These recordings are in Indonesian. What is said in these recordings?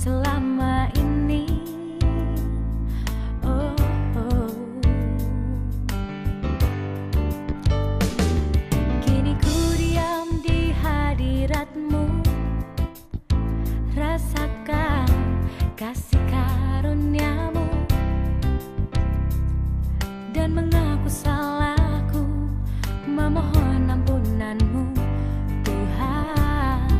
selama ini. Oh, oh. Kini ku diam di hadiratmu, rasakan kasih karuniamu, dan mengaku salahku, memohon ampunanmu, Tuhan.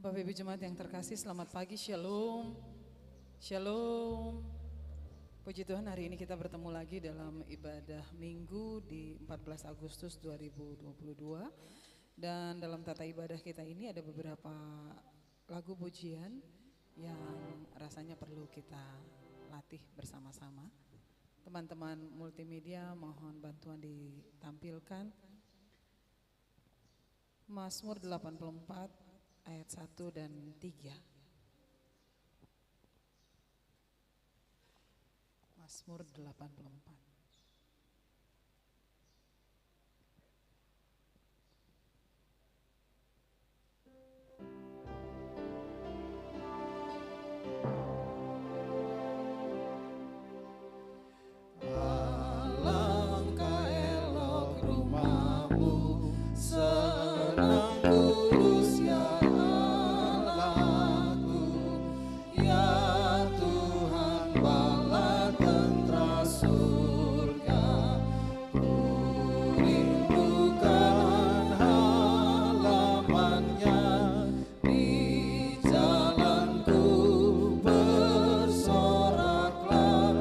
Bapak Ibu Jemaat yang terkasih, selamat pagi, Shalom. Shalom. Puji Tuhan, hari ini kita bertemu lagi dalam ibadah Minggu di 14 Agustus 2022. Dan dalam tata ibadah kita ini ada beberapa lagu pujian yang rasanya perlu kita latih bersama-sama. Teman-teman multimedia mohon bantuan ditampilkan. Mazmur 84 ayat 1 dan 3. Mazmur 84. Alangkah elok rumahmu, senang kudus ya Allahku, ya Tuhan bala tentara surga. Ku rindukan halamannya, di jalanku bersoraklah.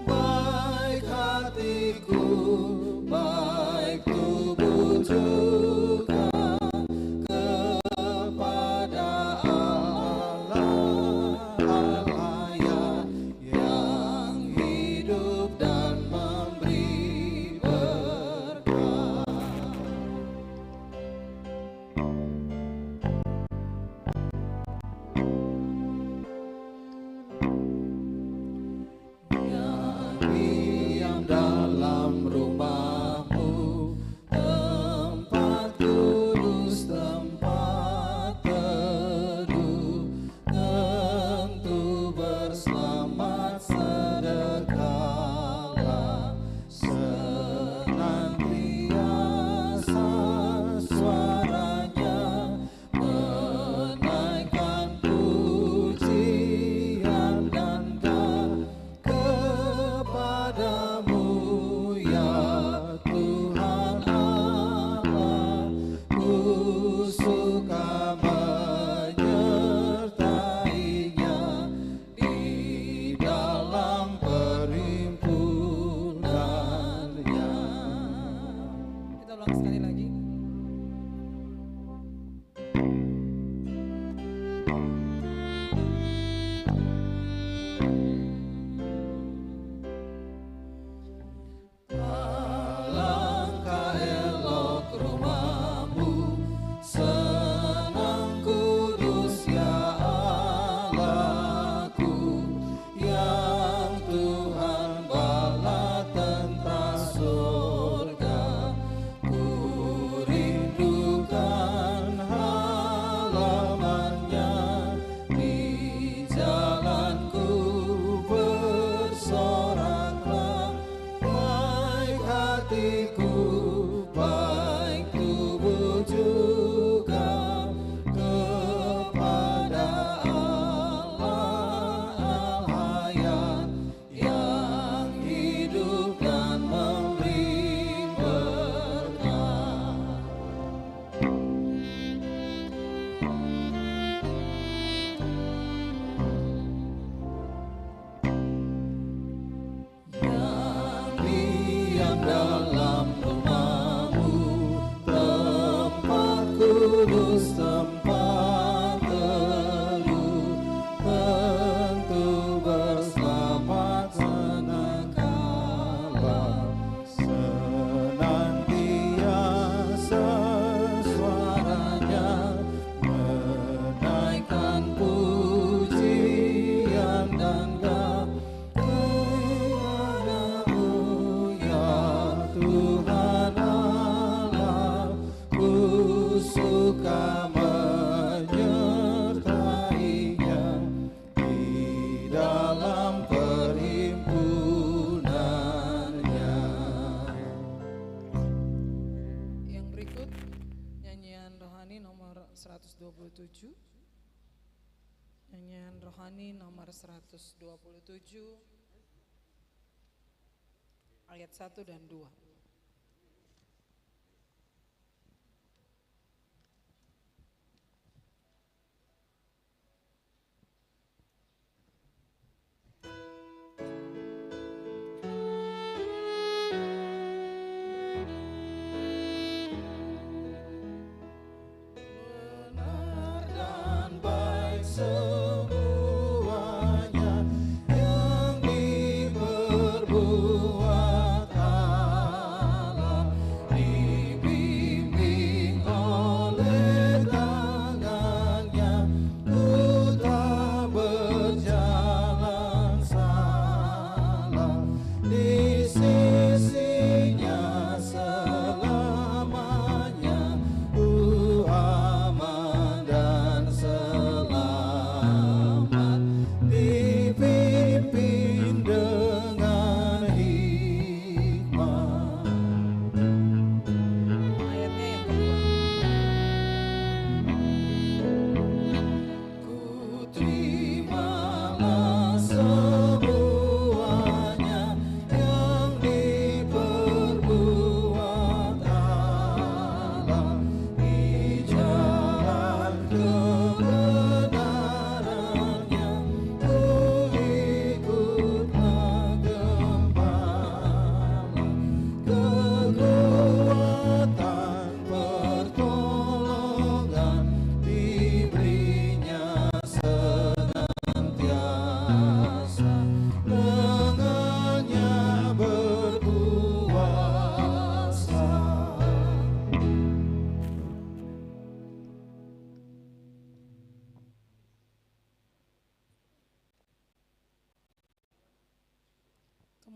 Baik hatiku, baik tubuh juga kepada Allah, Allah yang hidup dan memberi berkat. Yang diam dalam rumahmu, tempat kudus, tempat teduh, tentu berselamat sedekala. Senantiasa suaranya menaikkan pujian dan kepadamu ya Tuhan Allah. Ku suka menyertainya di dalam perhimpunannya. Kita ulang sekali lagi. Alangkah elok rumahmu, senang kudus ya Allahku, yang Tuhan bala tentara surga. Ku rindukan halamannya, di jalanku bersoraklah. Baik hatiku, baik tubuh juga kepada Allah, Allah yang hidup dan memberi berkat. Yang diam dalam rumahmu, tempat kudus, tempat teduh, tentu berselamat senakala. Senantiasa suaranya menaikkan pujian dan kepadamu ya Tuhan Allah. Ku suka menyertainya di dalam perhimpunannya. Yang berikut nyanyian rohani nomor 127. Nyanyian rohani nomor 127 ayat 1 dan 2.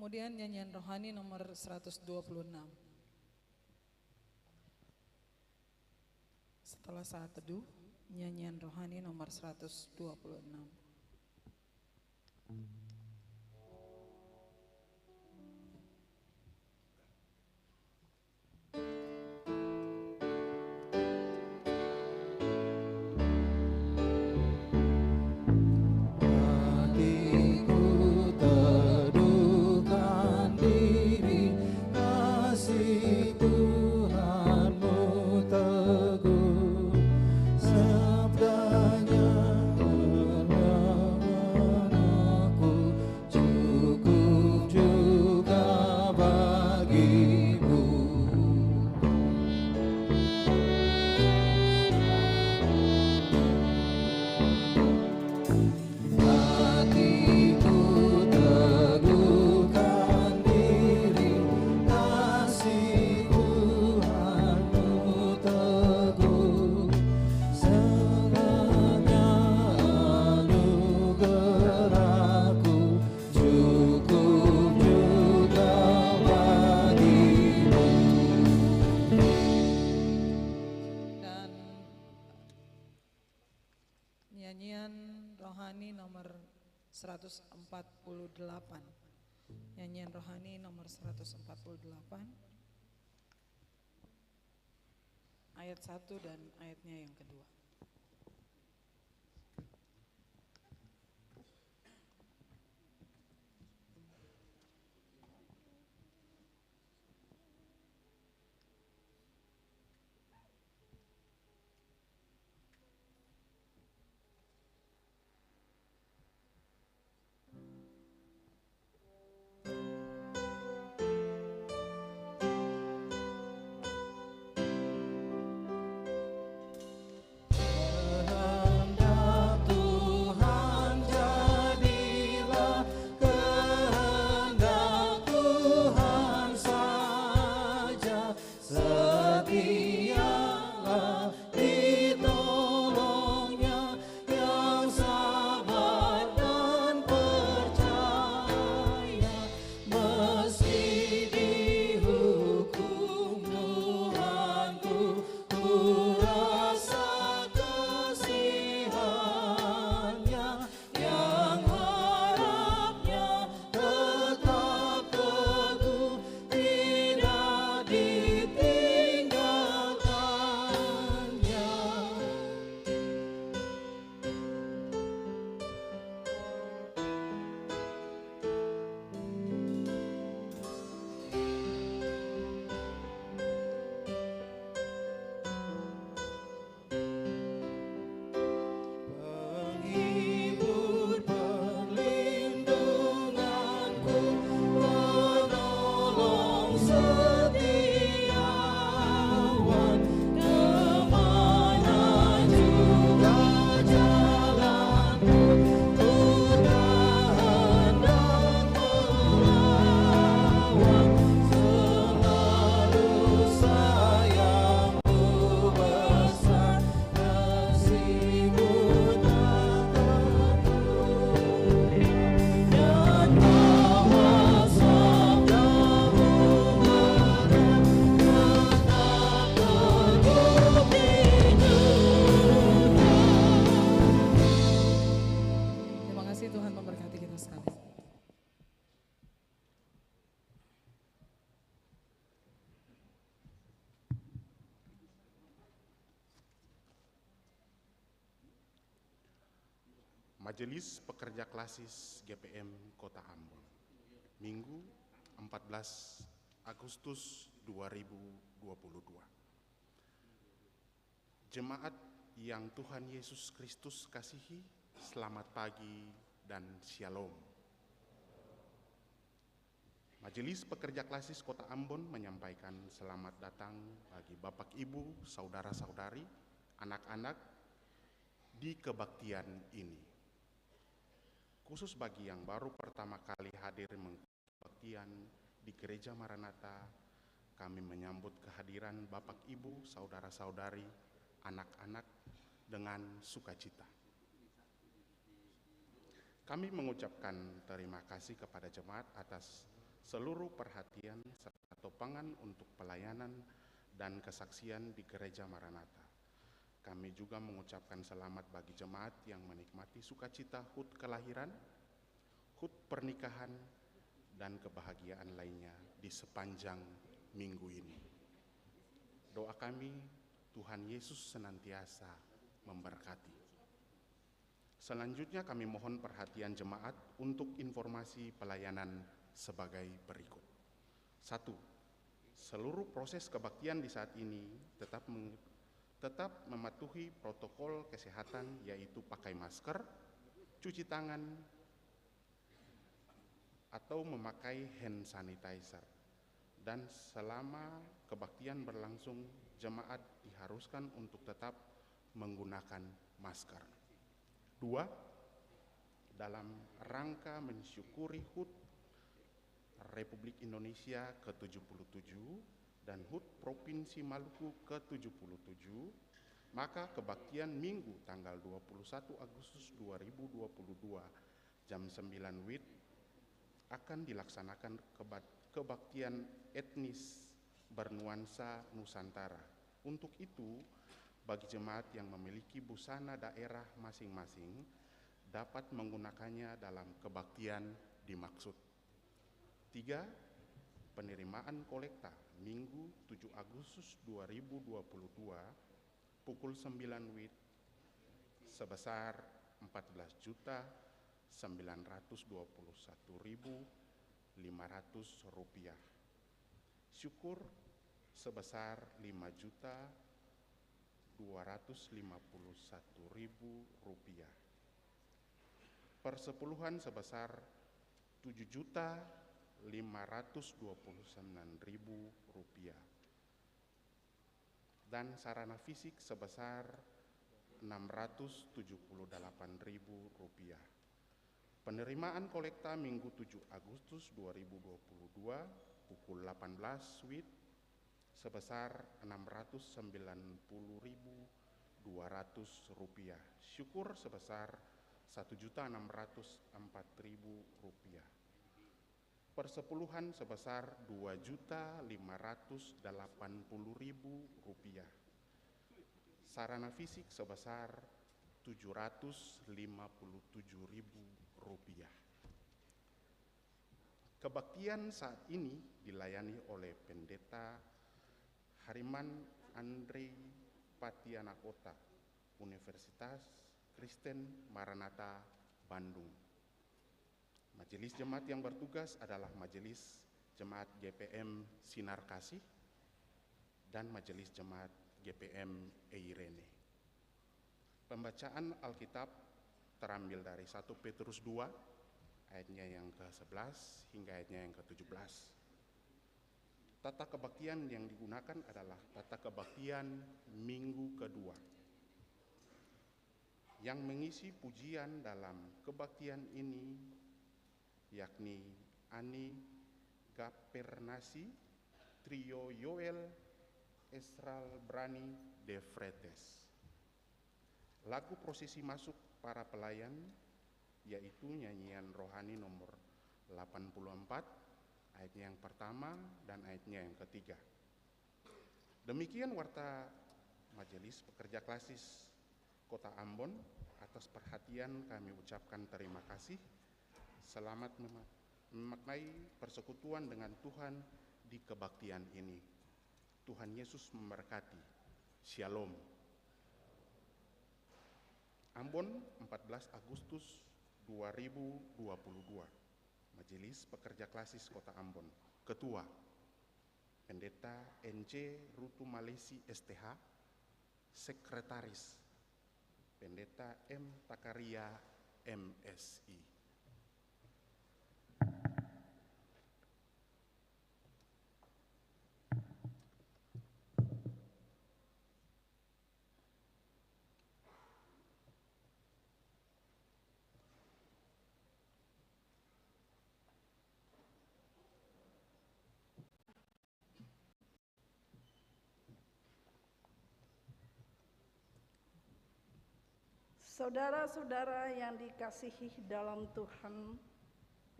Kemudian nyanyian rohani nomor 126. Setelah saat teduh, nyanyian rohani nomor 126. Nyanyian rohani nomor 148. Nyanyian rohani nomor 148. Ayat 1 dan ayatnya yang kedua. Majelis Pekerja Klasis GPM Kota Ambon, Minggu 14 Agustus 2022. Jemaat yang Tuhan Yesus Kristus kasihi, selamat pagi dan shalom. Majelis Pekerja Klasis Kota Ambon menyampaikan selamat datang bagi Bapak Ibu, Saudara-saudari, anak-anak di kebaktian ini. Khusus bagi yang baru pertama kali hadir kebaktian di Gereja Maranatha, kami menyambut kehadiran Bapak Ibu, Saudara-saudari, anak-anak dengan sukacita. Kami mengucapkan terima kasih kepada jemaat atas seluruh perhatian serta topangan untuk pelayanan dan kesaksian di Gereja Maranatha. Kami juga mengucapkan selamat bagi jemaat yang menikmati sukacita HUT kelahiran, HUT pernikahan, dan kebahagiaan lainnya di sepanjang minggu ini. Doa kami, Tuhan Yesus senantiasa memberkati. Selanjutnya kami mohon perhatian jemaat untuk informasi pelayanan sebagai berikut. 1. Seluruh proses kebaktian di saat ini tetap mematuhi protokol kesehatan, yaitu pakai masker, cuci tangan, atau memakai hand sanitizer. Dan selama kebaktian berlangsung, jemaat diharuskan untuk tetap menggunakan masker. 2. Dalam rangka mensyukuri HUT Republik Indonesia ke-77 dan HUT Provinsi Maluku ke-77, maka kebaktian Minggu tanggal 21 Agustus 2022 jam 9 WIB akan dilaksanakan kebaktian etnis bernuansa Nusantara. Untuk itu, bagi jemaat yang memiliki busana daerah masing-masing dapat menggunakannya dalam kebaktian dimaksud. 3. Penerimaan kolekta Minggu 7 Agustus 2022 pukul 9 WIB sebesar Rp14.921.500. Syukur sebesar Rp5.251.000. Persepuluhan sebesar Rp7.529.000. Dan sarana fisik sebesar Rp678.000. Penerimaan kolekta Minggu 7 Agustus 2022 pukul 18 WIB sebesar Rp690.200. Syukur sebesar Rp1.604.000. Persepuluhan sebesar Rp2.580.000. Sarana fisik sebesar Rp757.000. Kebaktian saat ini dilayani oleh Pendeta Hariman Andre Patianakota, Universitas Kristen Maranatha, Bandung. Majelis jemaat yang bertugas adalah Majelis Jemaat GPM Sinar Kasih dan Majelis Jemaat GPM Eirene. Pembacaan Alkitab terambil dari 1 Petrus 2 ayatnya yang ke-11 hingga ayatnya yang ke-17. Tata kebaktian yang digunakan adalah tata kebaktian Minggu kedua. Yang mengisi pujian dalam kebaktian ini yakni Ani Gapernasi, Trio Yoel, Esral Brani de Fretes. Lagu prosesi masuk para pelayan yaitu nyanyian rohani nomor 84 ayatnya yang pertama dan ayatnya yang ketiga. Demikian warta Majelis Pekerja Klasis Kota Ambon. Atas perhatian kami ucapkan terima kasih. Selamat memaknai persekutuan dengan Tuhan di kebaktian ini. Tuhan Yesus memberkati. Shalom. Ambon, 14 Agustus 2022. Majelis Pekerja Klasis Kota Ambon. Ketua Pendeta NC Rutu Malesi STH. Sekretaris Pendeta M. Takaria MSI. Saudara-saudara yang dikasihi dalam Tuhan,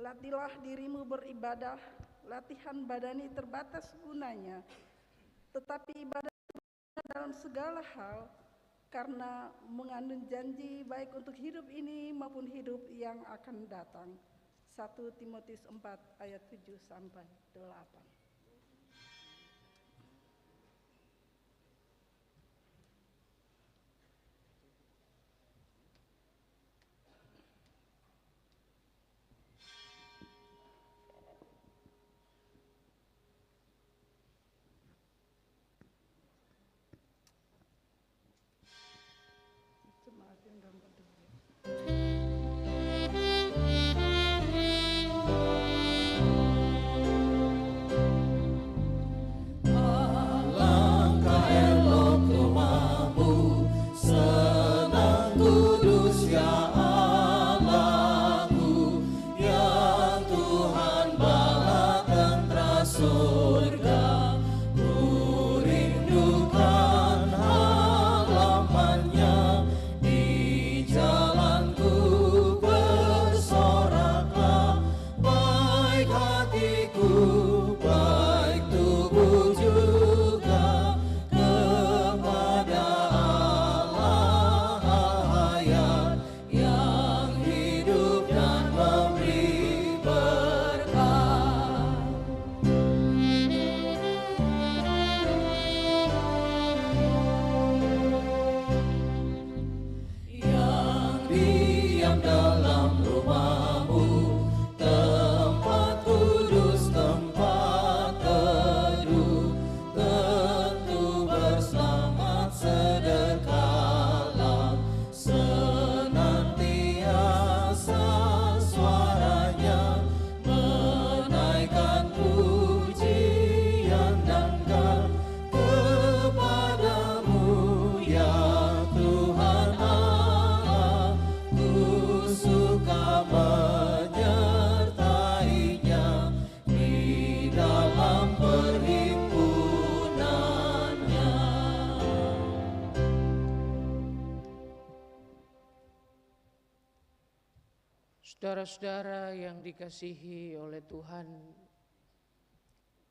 latihlah dirimu beribadah latihan badani terbatas gunanya, tetapi ibadah dalam segala hal karena mengandung janji baik untuk hidup ini maupun hidup yang akan datang. 1 Timotius 4 ayat 7 sampai 8. Alangkah elok rumahmu, senang kudus ya Allahku, yang Tuhan bala tentera surga. Ku rindukan halamannya, di jalanku bersoraklah, baik hatiku, baik tubuh juga, kepada Allah hayat yang hidup dan memberi berkat. Yang diam dalam rumahmu, tempat kudus, tempat teduh, tentu berselamat sedekahlah, senantiasa suaranya menaikkan pujian dan kar kepadamu ya Tuhan Allah. Ku suka menyertainya di dalam perhimpunannya. Saudara-saudara yang dikasihi oleh Tuhan,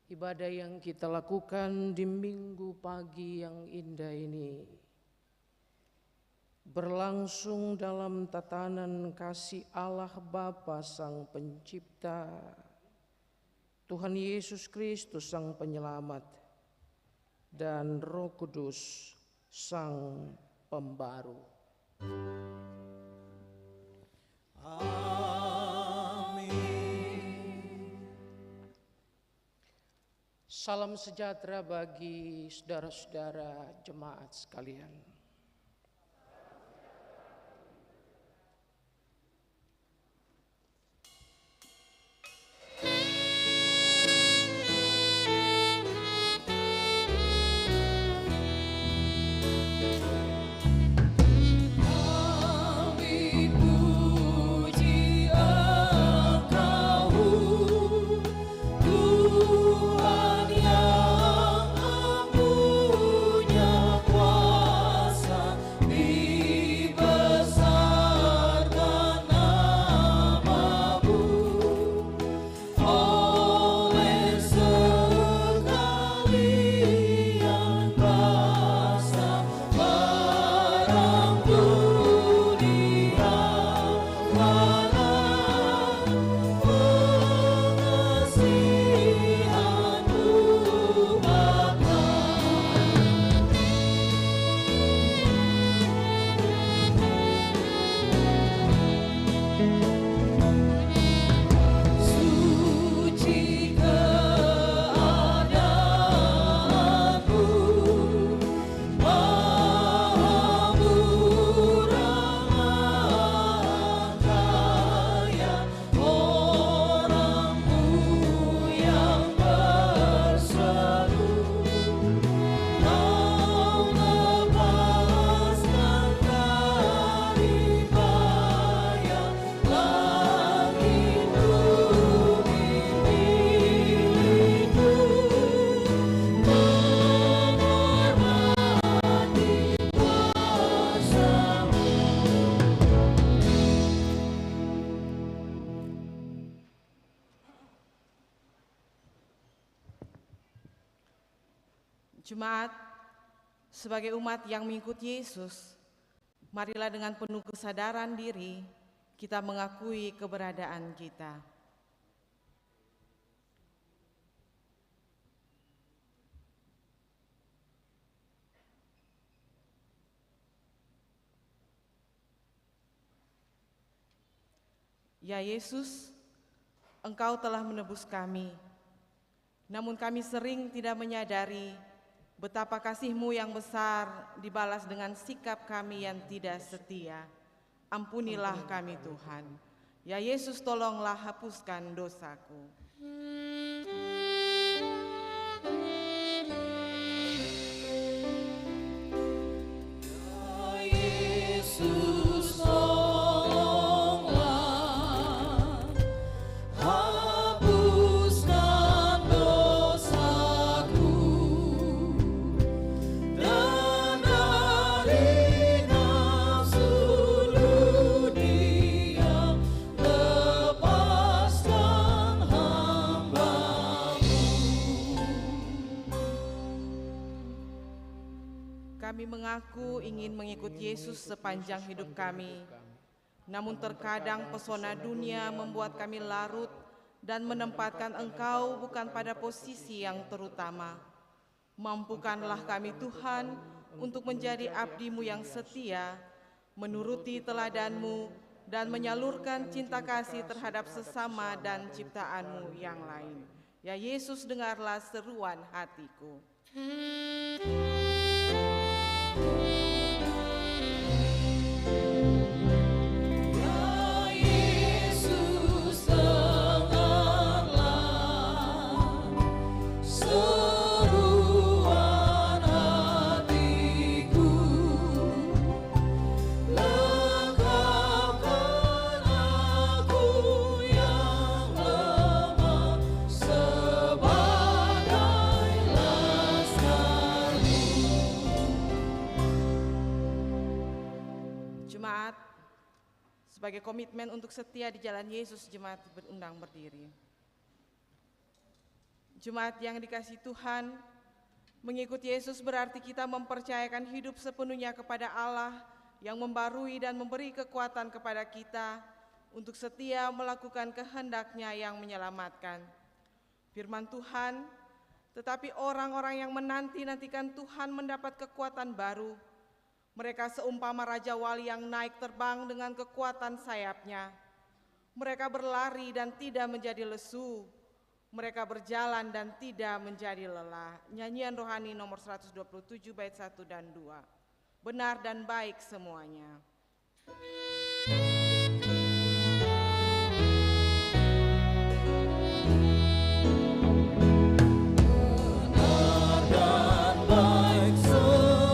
ibadah yang kita lakukan di minggu pagi yang indah ini berlangsung dalam tatanan kasih Allah Bapa Sang Pencipta, Tuhan Yesus Kristus Sang Penyelamat, dan Roh Kudus Sang Pembaru. Salam sejahtera bagi saudara-saudara jemaat sekalian. Kami puji Engkau, Tuhan yang punya kuasa. Jemaat, sebagai umat yang mengikuti Yesus, marilah dengan penuh kesadaran diri kita mengakui keberadaan kita. Ya Yesus, Engkau telah menebus kami, namun kami sering tidak menyadari betapa kasih-Mu yang besar dibalas dengan sikap kami yang tidak setia. Ampunilah kami Tuhan. Ya Yesus, tolonglah hapuskan dosaku. Yesus, tolonglah hapuskan dosaku, dan dari nafsu dunia lepaskan hamba-Mu. Kami mengaku ingin mengikut Yesus sepanjang hidup kami, namun terkadang pesona dunia membuat kami larut dan menempatkan Engkau bukan pada posisi yang terutama. Mampukanlah kami Tuhan untuk menjadi abdi-Mu yang setia, menuruti teladan-Mu, dan menyalurkan cinta kasih terhadap sesama dan ciptaan-Mu yang lain. Ya Yesus, dengarlah seruan hatiku. Ya Yesus, dengarlah seruan hatiku, lengkapkan aku yang lemah sebagai laskar-Mu. Jemaat, sebagai komitmen untuk setia di jalan Yesus, jemaat berundang berdiri. Jemaat yang dikasihi Tuhan, mengikuti Yesus berarti kita mempercayakan hidup sepenuhnya kepada Allah yang membarui dan memberi kekuatan kepada kita untuk setia melakukan kehendak-Nya yang menyelamatkan. Firman Tuhan, tetapi orang-orang yang menanti-nantikan Tuhan mendapat kekuatan baru. Mereka seumpama Raja Wali yang naik terbang dengan kekuatan sayapnya. Mereka berlari dan tidak menjadi lesu. Mereka berjalan dan tidak menjadi lelah. Nyanyian rohani nomor 127 bait 1 dan 2. Benar dan baik semuanya. Benar dan baik semuanya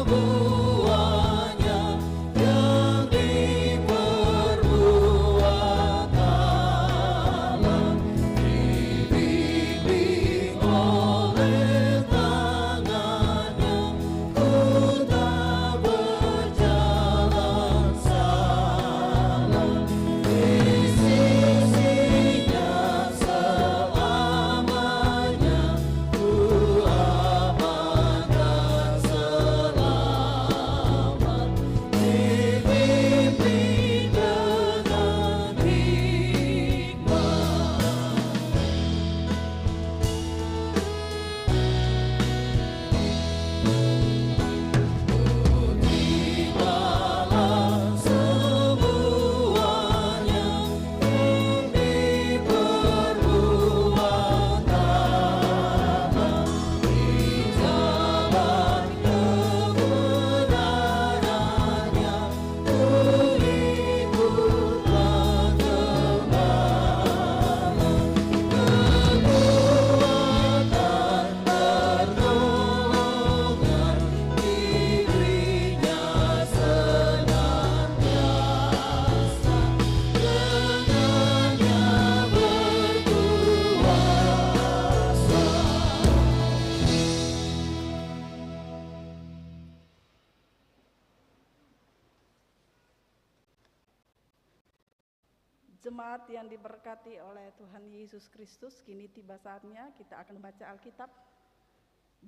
yang diperbuat Allah, dibimbing oleh tangannya, ku tak berjalan salah, di sisinya selamanya, ku aman dan selamat, dibimbing dengan hikmat. Tibalah semuanya yang diperbuat Allah, di jalan kebenarannya, ku ikutlah gembala. Kekuatan pertolongan diberinya senantiasa, dengannya berkuasa. Jemaat yang diberkati oleh Tuhan Yesus Kristus, kini tiba saatnya kita akan membaca Alkitab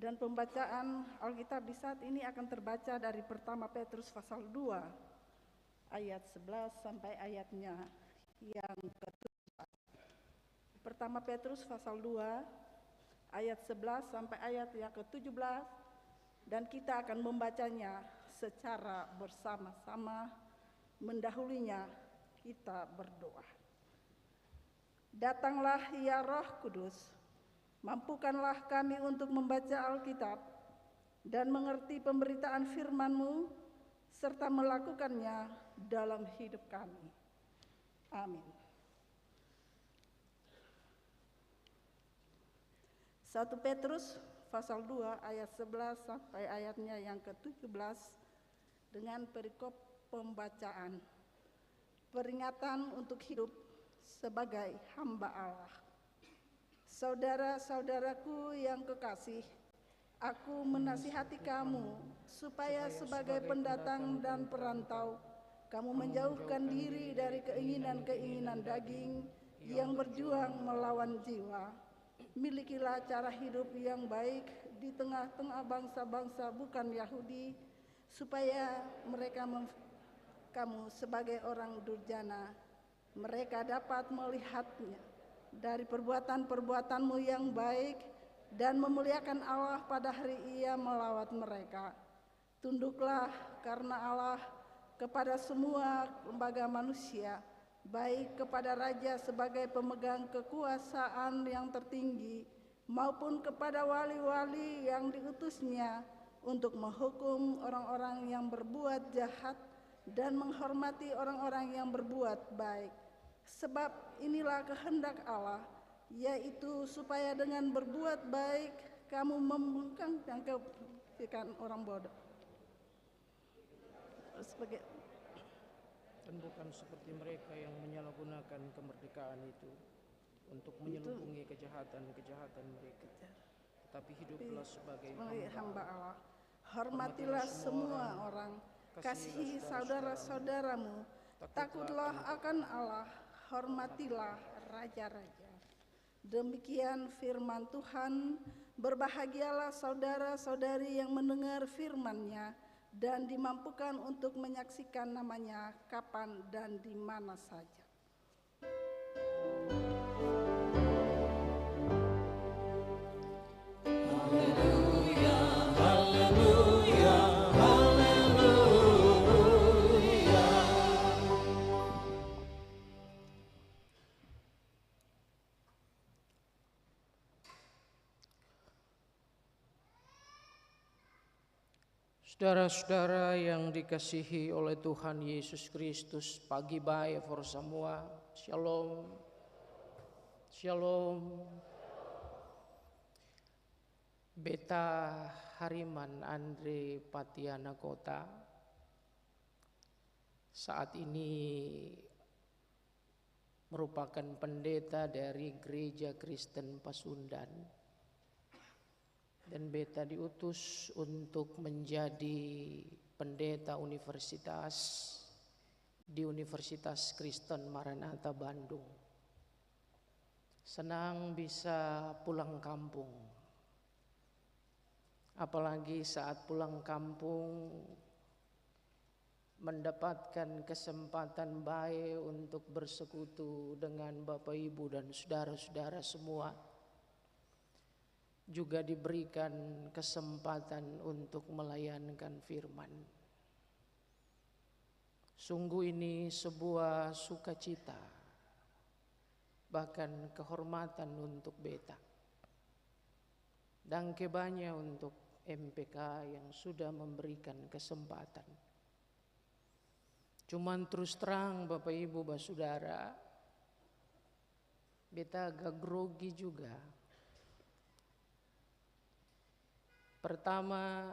Dan pembacaan Alkitab di saat ini akan terbaca dari pertama Petrus pasal 2 ayat 11 sampai ayatnya yang ke-17. Pertama Petrus pasal 2 ayat 11 sampai ayat yang ke-17, dan kita akan membacanya secara bersama-sama. Mendahulunya kita berdoa. Datanglah ya Roh Kudus, mampukanlah kami untuk membaca Alkitab dan mengerti pemberitaan firman-Mu serta melakukannya dalam hidup kami. Amin. 1 Petrus pasal 2 ayat 11 sampai ayatnya yang ke-17 dengan perikop pembacaan. Peringatan untuk hidup sebagai hamba Allah. Saudara-saudaraku yang kekasih, aku menasihati kamu supaya sebagai pendatang dan perantau, kamu menjauhkan diri dari keinginan-keinginan daging yang berjuang melawan jiwa. Milikilah cara hidup yang baik di tengah-tengah bangsa-bangsa bukan Yahudi, supaya mereka kamu sebagai orang durjana, mereka dapat melihatnya dari perbuatan-perbuatanmu yang baik dan memuliakan Allah pada hari Ia melawat mereka. Tunduklah karena Allah kepada semua lembaga manusia, baik kepada raja sebagai pemegang kekuasaan yang tertinggi, maupun kepada wali-wali yang diutusnya untuk menghukum orang-orang yang berbuat jahat dan menghormati orang-orang yang berbuat baik. Sebab inilah kehendak Allah, yaitu supaya dengan berbuat baik kamu membangkangkan kebajikan orang bodoh. Dan bukan seperti mereka yang menyalahgunakan kemerdekaan itu untuk menyelubungi kejahatan-kejahatan mereka, tetapi hiduplah sebagai hamba Allah. Hormatilah semua orang, kasihi saudara-saudaramu, takutlah akan Allah, hormatilah raja-raja. Demikian firman Tuhan. Berbahagialah saudara-saudari yang mendengar firman-Nya dan dimampukan untuk menyaksikan namanya kapan dan di mana saja. Haleluya, haleluya, haleluya. Saudara-saudara yang dikasihi oleh Tuhan Yesus Kristus, pagi baik for semua. Shalom. Shalom. Beta Hariman Andre Patiana Kota saat ini merupakan pendeta dari Gereja Kristen Pasundan. Dan beta diutus untuk menjadi pendeta universitas di Universitas Kristen Maranatha Bandung. Senang bisa pulang kampung. Apalagi saat pulang kampung mendapatkan kesempatan baik untuk bersekutu dengan Bapak Ibu dan saudara-saudara semua. Juga diberikan kesempatan untuk melayankan firman. Sungguh ini sebuah sukacita, bahkan kehormatan untuk beta. Dan banyak untuk MPK yang sudah memberikan kesempatan. Cuman terus terang Bapak Ibu Saudara, beta agak grogi juga. Pertama,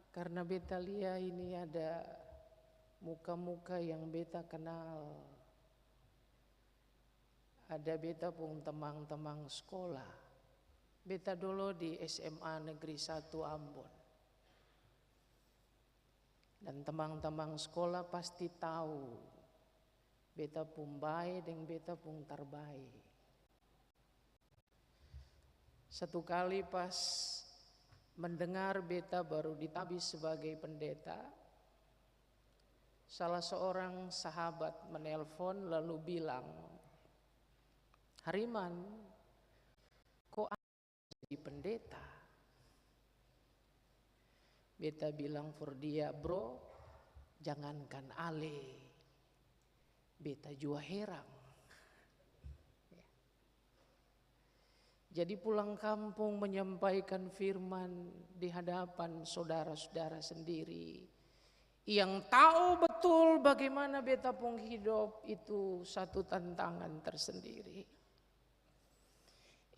karena beta lihat ini ada muka-muka yang beta kenal. Ada beta pun teman-teman sekolah. Beta dulu di SMA Negeri 1 Ambon. Dan teman-teman sekolah pasti tahu beta pun baik dan beta pun terbaik. Satu kali pas mendengar beta baru ditabis sebagai pendeta, salah seorang sahabat menelpon lalu bilang, "Hariman, kok jadi pendeta?" Beta bilang for dia, "Bro, jangankan ale, beta jua herang." Jadi pulang kampung menyampaikan firman di hadapan saudara-saudara sendiri yang tahu betul bagaimana beta pun hidup itu satu tantangan tersendiri.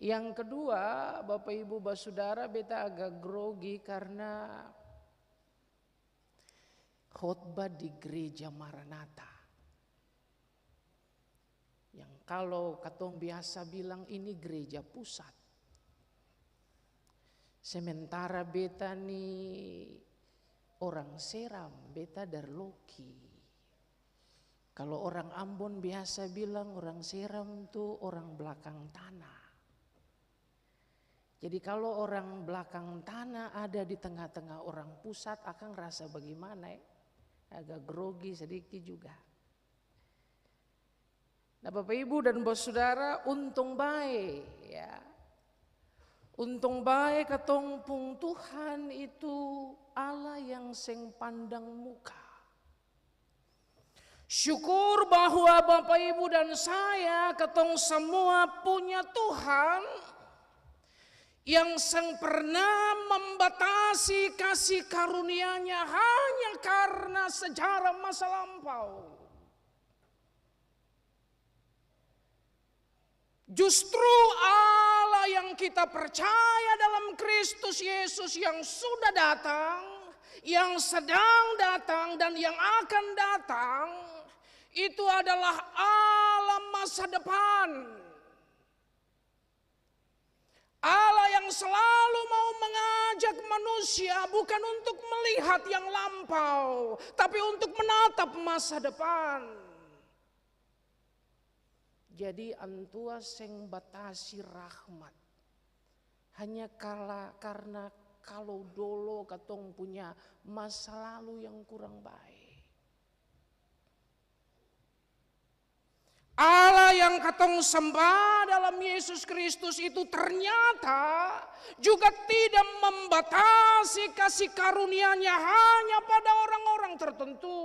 Yang kedua, Bapak Ibu Saudara, beta agak grogi karena khotbah di gereja Maranatha. Yang kalau katong biasa bilang ini gereja pusat. Sementara beta nih orang Seram, beta dari Loki. Kalau orang Ambon biasa bilang orang Seram tuh orang belakang tanah. Jadi kalau orang belakang tanah ada di tengah-tengah orang pusat akan rasa bagaimana ya? Agak grogi sedikit juga. Nah Bapak Ibu dan Bos Saudara, untung baik ya. Untung baik katong pung Tuhan itu Allah yang seng pandang muka. Syukur bahwa Bapak Ibu dan saya katong semua punya Tuhan yang seng pernah membatasi kasih karunia-Nya hanya karena sejarah masa lampau. Justru Allah yang kita percaya dalam Kristus Yesus yang sudah datang, yang sedang datang dan yang akan datang, itu adalah Allah masa depan. Allah yang selalu mau mengajak manusia bukan untuk melihat yang lampau, tapi untuk menatap masa depan. Jadi antua seng batasi rahmat. Hanya karena kalau dulu katong punya masa lalu yang kurang baik. Allah yang katong sembah dalam Yesus Kristus itu ternyata juga tidak membatasi kasih karunia-Nya hanya pada orang-orang tertentu.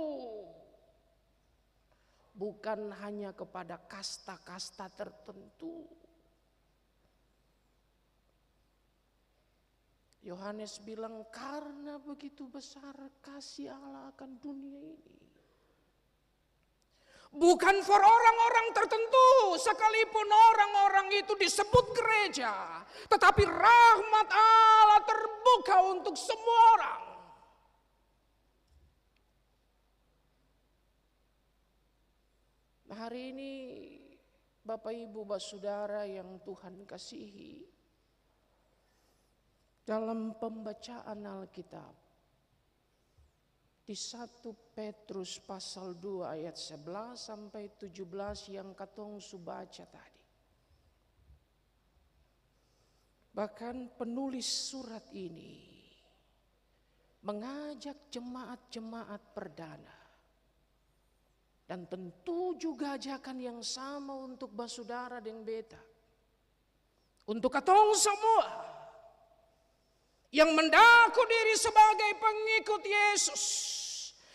Bukan hanya kepada kasta-kasta tertentu. Yohanes bilang karena begitu besar kasih Allah akan dunia ini. Bukan for orang-orang tertentu, sekalipun orang-orang itu disebut gereja, tetapi rahmat Allah terbuka untuk semua orang. Hari ini Bapak Ibu Saudara yang Tuhan kasihi, dalam pembacaan Alkitab di 1 Petrus pasal 2 ayat 11 sampai 17 yang katong subaca tadi. Bahkan penulis surat ini mengajak jemaat-jemaat perdana. Dan tentu juga ajakan yang sama untuk basudara dan beta. Untuk katong semua yang mengaku diri sebagai pengikut Yesus,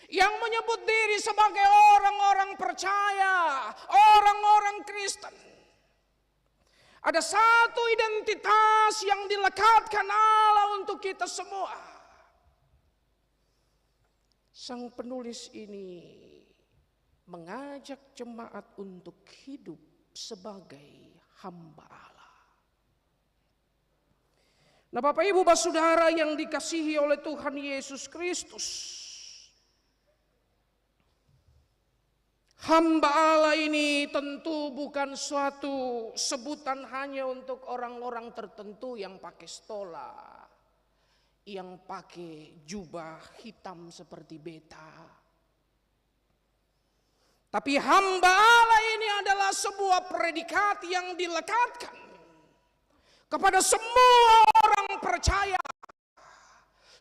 yang menyebut diri sebagai orang-orang percaya, orang-orang Kristen. Ada satu identitas yang dilekatkan Allah untuk kita semua. Sang penulis ini mengajak jemaat untuk hidup sebagai hamba Allah. Nah Bapak Ibu Saudara yang dikasihi oleh Tuhan Yesus Kristus, hamba Allah ini tentu bukan suatu sebutan hanya untuk orang-orang tertentu yang pakai stola, yang pakai jubah hitam seperti beta. Tapi hamba Allah ini adalah sebuah predikat yang dilekatkan kepada semua orang percaya.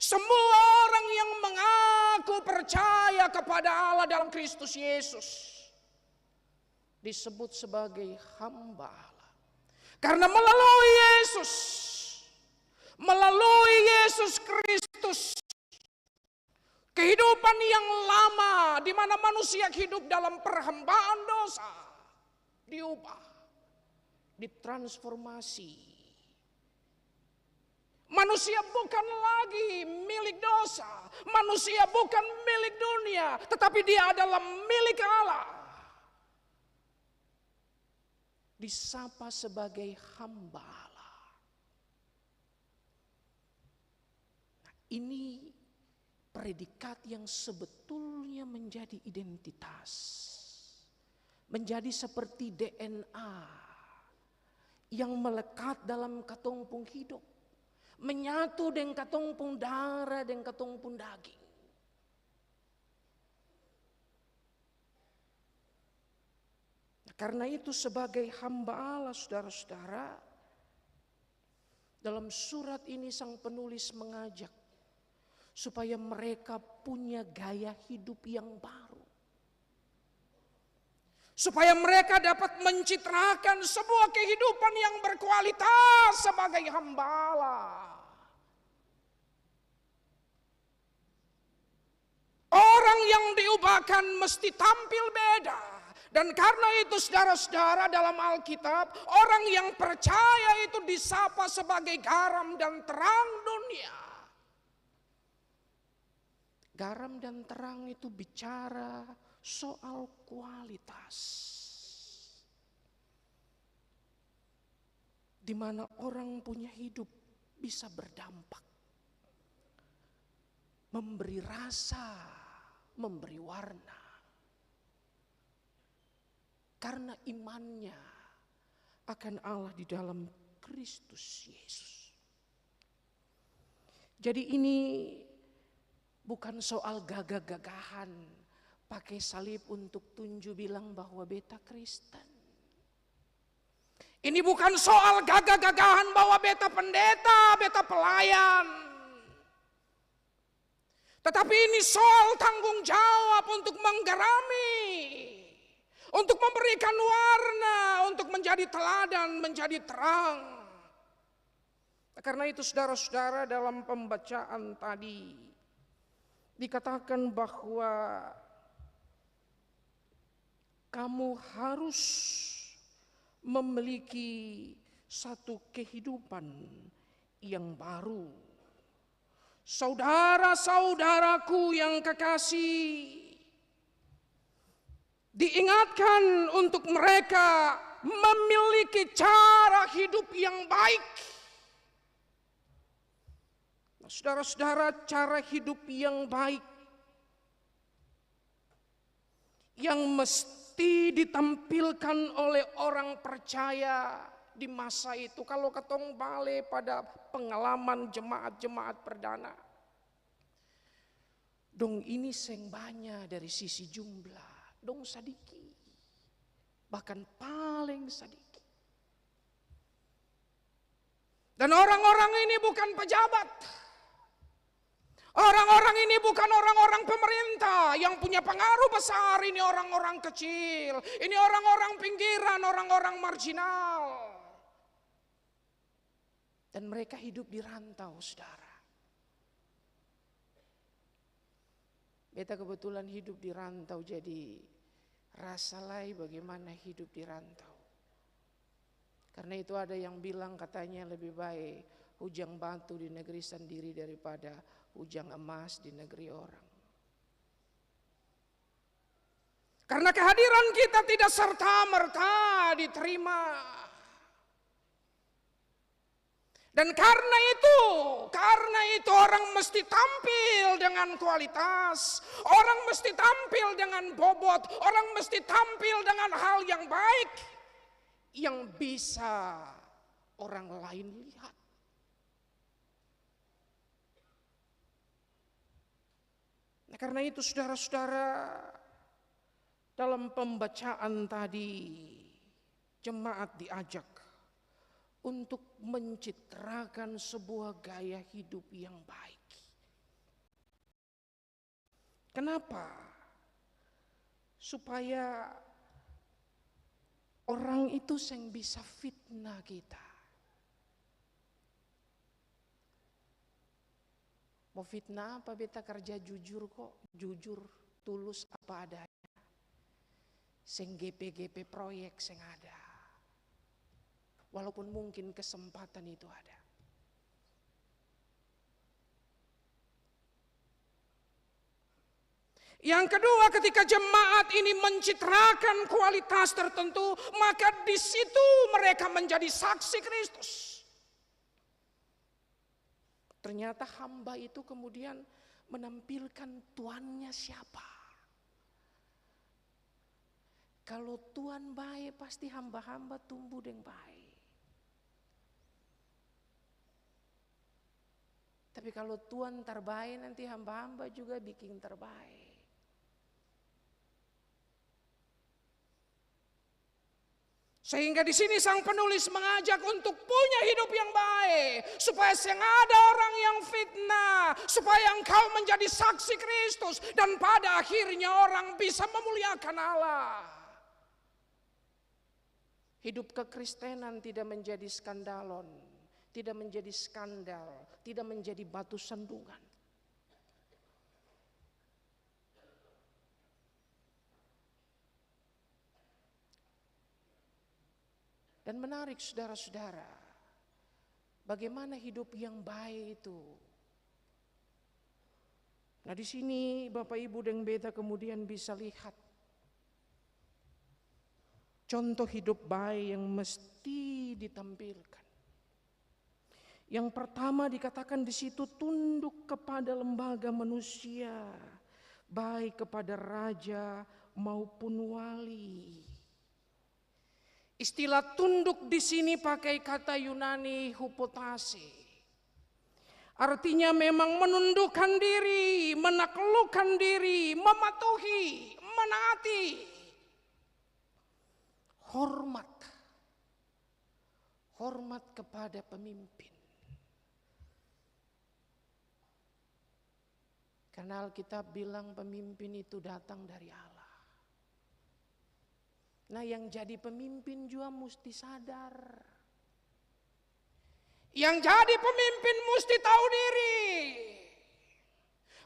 Semua orang yang mengaku percaya kepada Allah dalam Kristus Yesus disebut sebagai hamba Allah. Karena melalui Yesus Kristus, kehidupan yang lama di mana manusia hidup dalam perhambaan dosa diubah, ditransformasi. Manusia bukan lagi milik dosa, manusia bukan milik dunia, tetapi dia adalah milik Allah. Disapa sebagai hamba Allah. Nah, ini predikat yang sebetulnya menjadi identitas, menjadi seperti DNA yang melekat dalam katongpung hidup, menyatu dengan katongpung darah dan katongpung daging. Nah, karena itu sebagai hamba Allah, saudara-saudara, dalam surat ini sang penulis mengajak supaya mereka punya gaya hidup yang baru. Supaya mereka dapat mencitrakan sebuah kehidupan yang berkualitas sebagai hamba Allah. Orang yang diubahkan mesti tampil beda. Dan karena itu saudara-saudara dalam Alkitab, orang yang percaya itu disapa sebagai garam dan terang dunia. Garam dan terang itu bicara soal kualitas. Di mana orang punya hidup bisa berdampak. Memberi rasa, memberi warna. Karena imannya akan Allah di dalam Kristus Yesus. Jadi ini bukan soal gagah-gagahan, pakai salib untuk tunjuk bilang bahwa beta Kristen. Ini bukan soal gagah-gagahan bahwa beta pendeta, beta pelayan. Tetapi ini soal tanggung jawab untuk menggarami, untuk memberikan warna, untuk menjadi teladan, menjadi terang. Karena itu saudara-saudara dalam pembacaan tadi dikatakan bahwa kamu harus memiliki satu kehidupan yang baru. Saudara-saudaraku yang kekasih, diingatkan untuk mereka memiliki cara hidup yang baik. Nah, saudara-saudara, cara hidup yang baik yang mesti ditampilkan oleh orang percaya di masa itu. Kalau ketong balik pada pengalaman jemaat-jemaat perdana, dong ini seng banyak dari sisi jumlah, dong sadiki, bahkan paling sadiki. Dan orang-orang ini bukan pejabat, orang-orang ini bukan orang-orang pemerintah yang punya pengaruh besar. Ini orang-orang kecil, ini orang-orang pinggiran, orang-orang marginal. Dan mereka hidup di rantau, saudara. Beta kebetulan hidup di rantau, jadi rasalai bagaimana hidup di rantau. Karena itu ada yang bilang katanya lebih baik hujang batu di negeri sendiri daripada hujang emas di negeri orang. Karena kehadiran kita tidak serta-merta diterima. Dan karena itu orang mesti tampil dengan kualitas, orang mesti tampil dengan bobot, orang mesti tampil dengan hal yang baik yang bisa orang lain lihat. Nah, karena itu saudara-saudara, dalam pembacaan tadi jemaat diajak untuk mencitrakan sebuah gaya hidup yang baik, Kenapa? Supaya orang itu yang bisa fitnah kita. Mau fitnah apa beta kerja jujur kok, jujur, tulus apa adanya. Sing GP proyek sing ada. Walaupun mungkin kesempatan itu ada. Yang kedua, ketika jemaat ini mencitrakan kualitas tertentu, maka di situ mereka menjadi saksi Kristus. Ternyata hamba itu kemudian menampilkan tuannya siapa. Kalau Tuhan baik, pasti hamba-hamba tumbuh dengan baik. Tapi kalau Tuhan terbaik, nanti hamba-hamba juga bikin terbaik. Sehingga di sini sang penulis mengajak untuk punya hidup yang baik, supaya yang ada orang yang fitnah, supaya engkau menjadi saksi Kristus, dan pada akhirnya orang bisa memuliakan Allah. Hidup kekristenan tidak menjadi skandalon, tidak menjadi skandal, tidak menjadi batu sandungan. Dan menarik saudara-saudara, bagaimana hidup yang baik itu. Nah di sini Bapak Ibu dan beta kemudian bisa lihat contoh hidup baik yang mesti ditampilkan. Yang pertama dikatakan di situ tunduk kepada lembaga manusia, baik kepada raja maupun wali. Istilah tunduk di sini pakai kata Yunani hupotase. Artinya memang menundukkan diri, menaklukkan diri, mematuhi, menaati. Hormat. Hormat kepada pemimpin. Karena Alkitab bilang pemimpin itu datang dari Allah. Nah yang jadi pemimpin juga mesti sadar. Yang jadi pemimpin mesti tahu diri.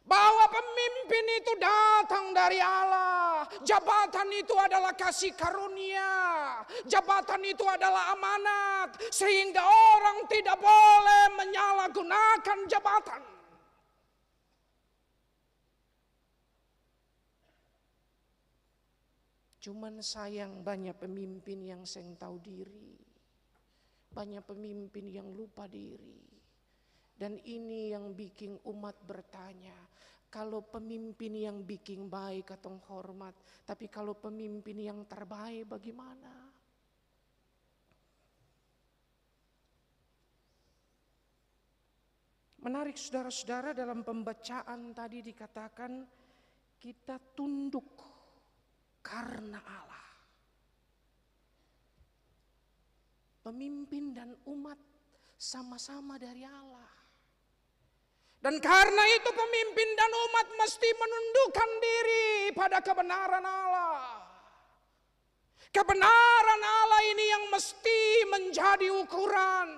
Bahwa pemimpin itu datang dari Allah. Jabatan itu adalah kasih karunia. Jabatan itu adalah amanat. Sehingga orang tidak boleh menyalahgunakan jabatan. Cuman sayang banyak pemimpin yang seng tahu diri. Banyak pemimpin yang lupa diri. Dan ini yang bikin umat bertanya. Kalau pemimpin yang bikin baik atau hormat. Tapi kalau pemimpin yang terbaik bagaimana? Menarik saudara-saudara, dalam pembacaan tadi dikatakan kita tunduk karena Allah. Pemimpin dan umat sama-sama dari Allah. Dan karena itu pemimpin dan umat mesti menundukkan diri pada kebenaran Allah. Kebenaran Allah ini yang mesti menjadi ukuran.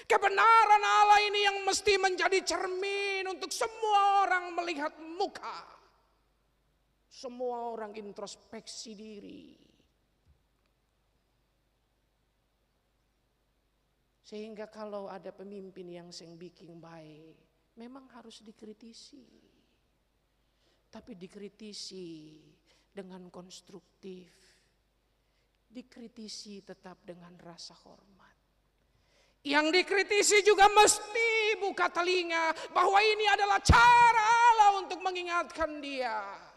Kebenaran Allah ini yang mesti menjadi cermin untuk semua orang melihat muka. Semua orang introspeksi diri. Sehingga kalau ada pemimpin yang seng bikin baik, memang harus dikritisi. Tapi dikritisi dengan konstruktif. Dikritisi tetap dengan rasa hormat. Yang dikritisi juga mesti buka telinga bahwa ini adalah cara Allah untuk mengingatkan dia.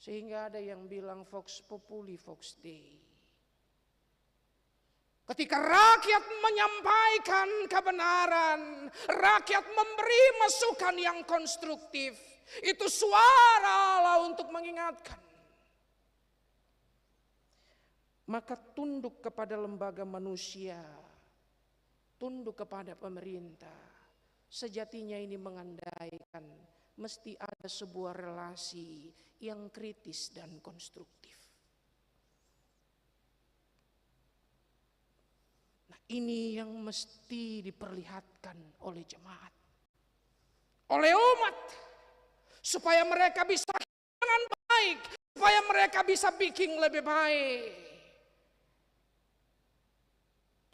Sehingga ada yang bilang Vox Populi, Vox Dei. Ketika rakyat menyampaikan kebenaran, rakyat memberi masukan yang konstruktif, itu suara Allah untuk mengingatkan. Maka tunduk kepada lembaga manusia, tunduk kepada pemerintah, Sejatinya ini mengandaikan mesti ada sebuah relasi yang kritis dan konstruktif. Nah, ini yang mesti diperlihatkan oleh jemaat, oleh umat, supaya mereka bisa dengan baik, supaya mereka bisa bikin lebih baik.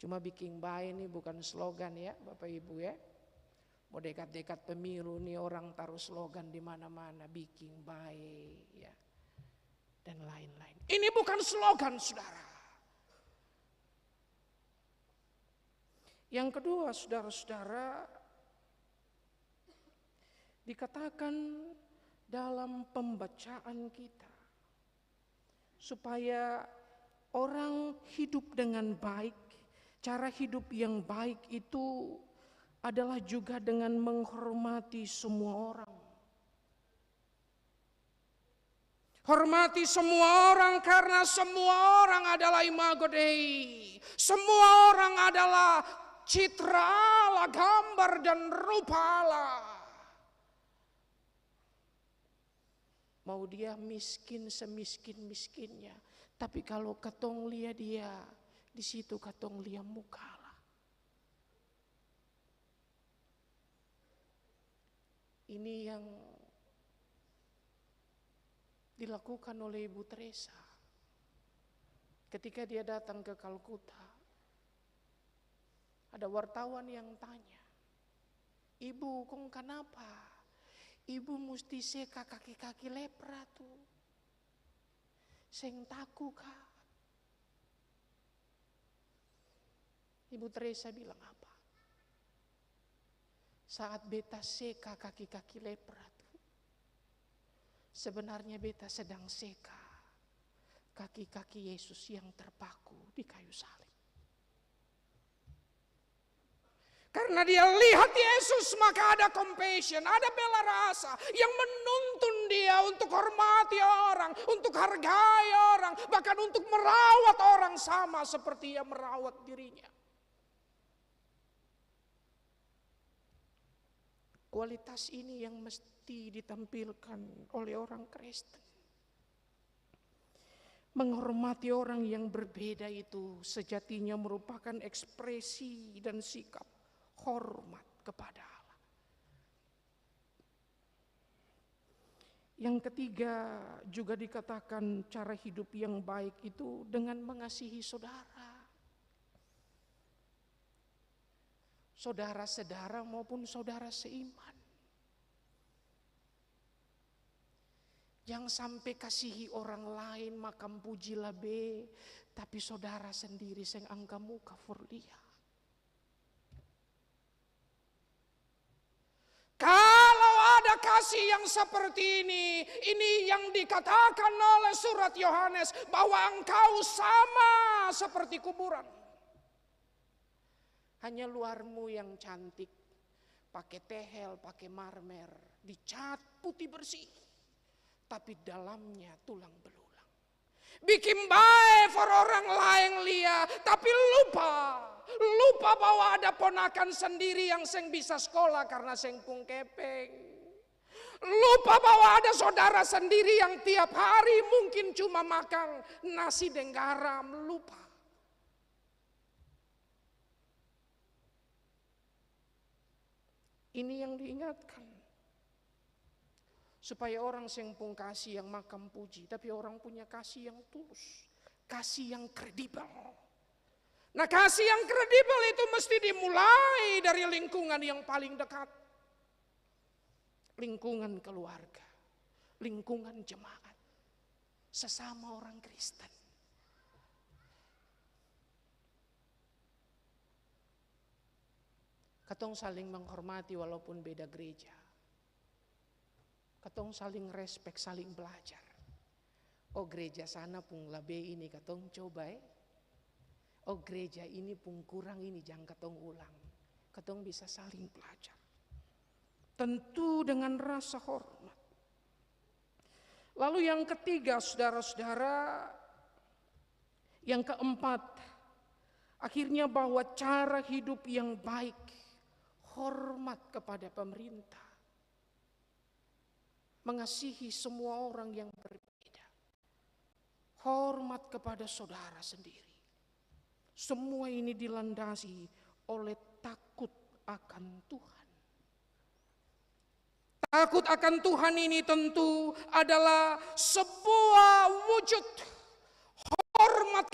Cuma bikin baik ini bukan slogan ya Bapak Ibu ya. Mau dekat-dekat pemilu nih orang taruh slogan di mana-mana, bikin baik ya, dan lain-lain. Ini bukan slogan, saudara. Yang kedua, saudara-saudara, dikatakan dalam pembacaan kita supaya orang hidup dengan baik. Cara hidup yang baik itu adalah juga dengan menghormati semua orang. Hormati semua orang karena semua orang adalah imago Dei. Semua orang adalah citra Allah, gambar dan rupa Allah. Mau dia miskin semiskin-miskinnya, tapi kalau katong lihat dia, di situ katong lihat muka Allah. Ini yang dilakukan oleh Ibu Teresa ketika dia datang ke Kalkuta. Ada wartawan yang tanya, "Ibu, kong kenapa? Ibu mesti seka kaki-kaki lepra tuh. Seng taku kah?" Ibu Teresa bilang apa? Saat beta seka kaki-kaki lepra tuh, sebenarnya beta sedang seka kaki-kaki Yesus yang terpaku di kayu salib. Karena dia lihat Yesus, maka ada compassion, ada bela rasa yang menuntun dia untuk hormati orang, untuk hargai orang, bahkan untuk merawat orang sama seperti ia merawat dirinya. Kualitas ini yang mesti ditampilkan oleh orang Kristen. Menghormati orang yang berbeda itu sejatinya merupakan ekspresi dan sikap hormat kepada Allah. Yang ketiga juga dikatakan cara hidup yang baik itu dengan mengasihi saudara. Saudara-saudara maupun saudara seiman. Jangan sampai kasihi orang lain makam pujilah be, tapi saudara sendiri seng angka muka for dia. Kalau ada kasih yang seperti ini yang dikatakan oleh surat Yohanes bahwa engkau sama seperti kuburan. Hanya luarmu yang cantik, pakai tehel, pakai marmer, dicat putih bersih, tapi dalamnya tulang belulang. Bikin baik for orang lain lihat, tapi lupa bahwa ada ponakan sendiri yang seng bisa sekolah karena seng pung kepeng. Lupa bahwa ada saudara sendiri yang tiap hari mungkin cuma makan nasi dan garam, lupa. Ini yang diingatkan. Supaya orang sing pung kasih yang makam puji, tapi orang punya kasih yang tulus, kasih yang kredibel. Nah, kasih yang kredibel itu mesti dimulai dari lingkungan yang paling dekat. Lingkungan keluarga, lingkungan jemaat, sesama orang Kristen. Katong saling menghormati walaupun beda gereja. Katong saling respek, saling belajar. Oh, gereja sana pun lebih ini katong coba Oh, gereja ini pun kurang ini, jangan katong ulang. Katong bisa saling belajar. Tentu dengan rasa hormat. Lalu yang ketiga, saudara-saudara, yang keempat, akhirnya bahwa cara hidup yang baik, hormat kepada pemerintah, mengasihi semua orang yang berbeda, hormat kepada saudara sendiri. Semua ini dilandasi oleh takut akan Tuhan. Takut akan Tuhan ini tentu adalah sebuah wujud hormat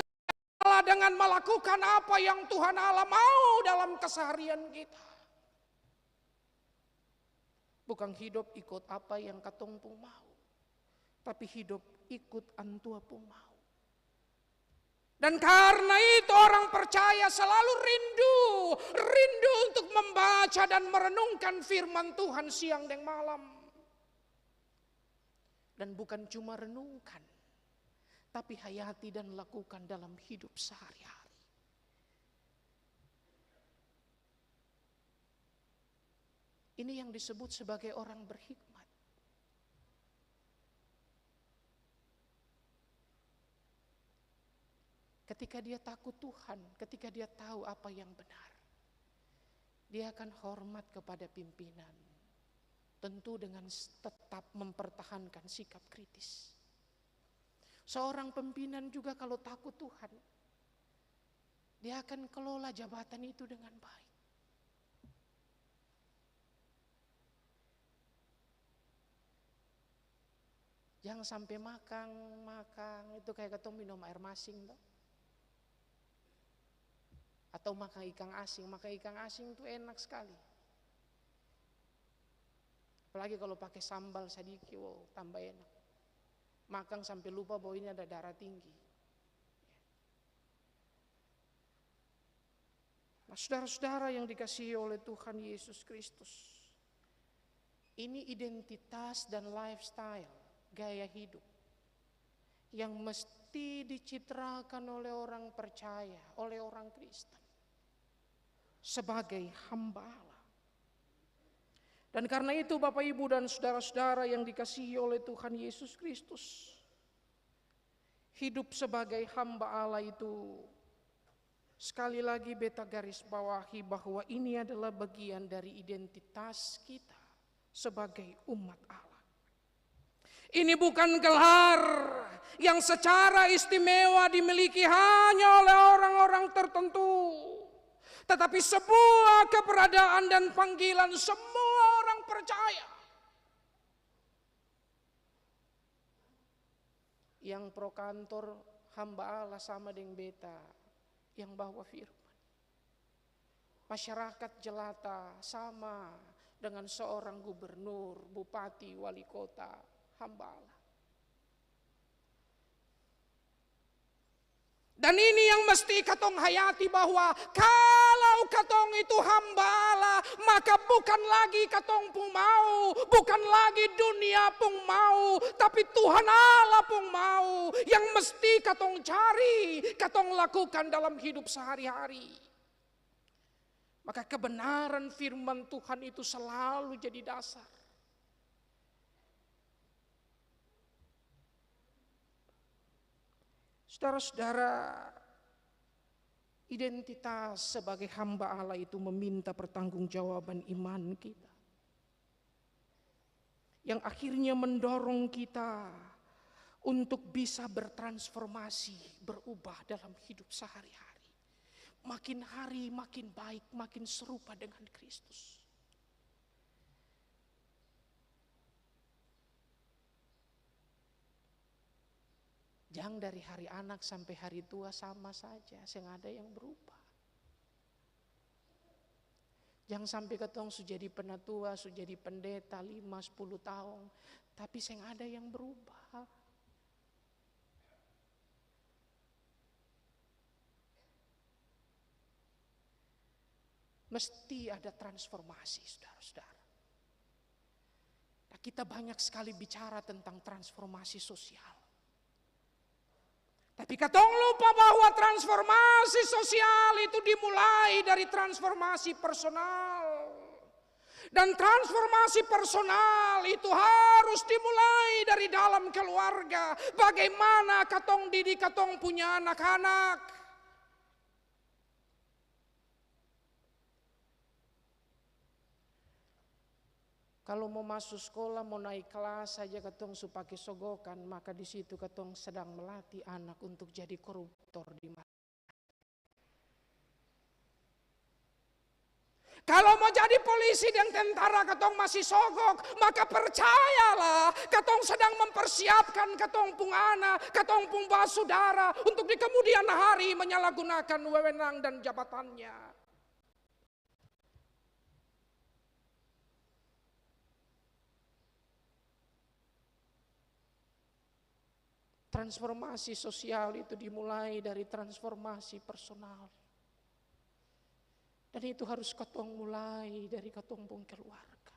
Allah dengan melakukan apa yang Tuhan Allah mau dalam keseharian kita. Bukan hidup ikut apa yang katong pun mau, tapi hidup ikut antua pun mau. Dan karena itu orang percaya selalu rindu untuk membaca dan merenungkan firman Tuhan siang dan malam. Dan bukan cuma renungkan, tapi hayati dan lakukan dalam hidup sehari-hari. Ini yang disebut sebagai orang berhikmat. Ketika dia takut Tuhan, ketika dia tahu apa yang benar, dia akan hormat kepada pimpinan. Tentu dengan tetap mempertahankan sikap kritis. Seorang pimpinan juga kalau takut Tuhan, dia akan kelola jabatan itu dengan baik. Jangan sampai makan itu kayak ketemu minum air masing toh. Atau makan ikan asin itu enak sekali. Apalagi kalau pakai sambal sedikit, wow, tambah enak. Makan sampai lupa bahwa ini ada darah tinggi. Nah, saudara-saudara yang dikasihi oleh Tuhan Yesus Kristus, ini identitas dan lifestyle, gaya hidup yang mesti dicitrakan oleh orang percaya, oleh orang Kristen sebagai hamba Allah. Dan karena itu Bapak Ibu dan saudara-saudara yang dikasihi oleh Tuhan Yesus Kristus, hidup sebagai hamba Allah itu sekali lagi beta garis bawahi bahwa ini adalah bagian dari identitas kita sebagai umat Allah. Ini bukan gelar yang secara istimewa dimiliki hanya oleh orang-orang tertentu, tetapi sebuah keberadaan dan panggilan semua orang percaya. Yang pro kantor hamba Allah sama dengan beta yang bawa firman. Masyarakat jelata sama dengan seorang gubernur, bupati, wali kota, hamba Allah. Dan ini yang mesti katong hayati bahwa kalau katong itu hamba Allah, maka bukan lagi katong pun mau, bukan lagi dunia pun mau, tapi Tuhan Allah pun mau. Yang mesti katong cari, katong lakukan dalam hidup sehari-hari. Maka kebenaran firman Tuhan itu selalu jadi dasar. Saudara-saudara, identitas sebagai hamba Allah itu meminta pertanggungjawaban iman kita. Yang akhirnya mendorong kita untuk bisa bertransformasi, berubah dalam hidup sehari-hari. Makin hari makin baik, makin serupa dengan Kristus. Jangan dari hari anak sampai hari tua sama saja, seng ada yang berubah. Jangan sampai ketong sudah jadi penatua, sudah jadi pendeta 5-10 tahun, tapi seng ada yang berubah. Mesti ada transformasi, saudara-saudara. Nah, kita banyak sekali bicara tentang transformasi sosial. Tapi katong lupa bahwa transformasi sosial itu dimulai dari transformasi personal. Dan transformasi personal itu harus dimulai dari dalam keluarga. Bagaimana katong didik katong punya anak-anak. Kalau mau masuk sekolah, mau naik kelas saja katong su pakai sogokan, maka di situ katong sedang melatih anak untuk jadi koruptor di masa. Kalau mau jadi polisi dan tentara katong masih sogok, maka percayalah katong sedang mempersiapkan katong pung anak, katong pung basudara untuk di kemudian hari menyalahgunakan wewenang dan jabatannya. Transformasi sosial itu dimulai dari transformasi personal. Dan itu harus katong mulai dari katong pun keluarga.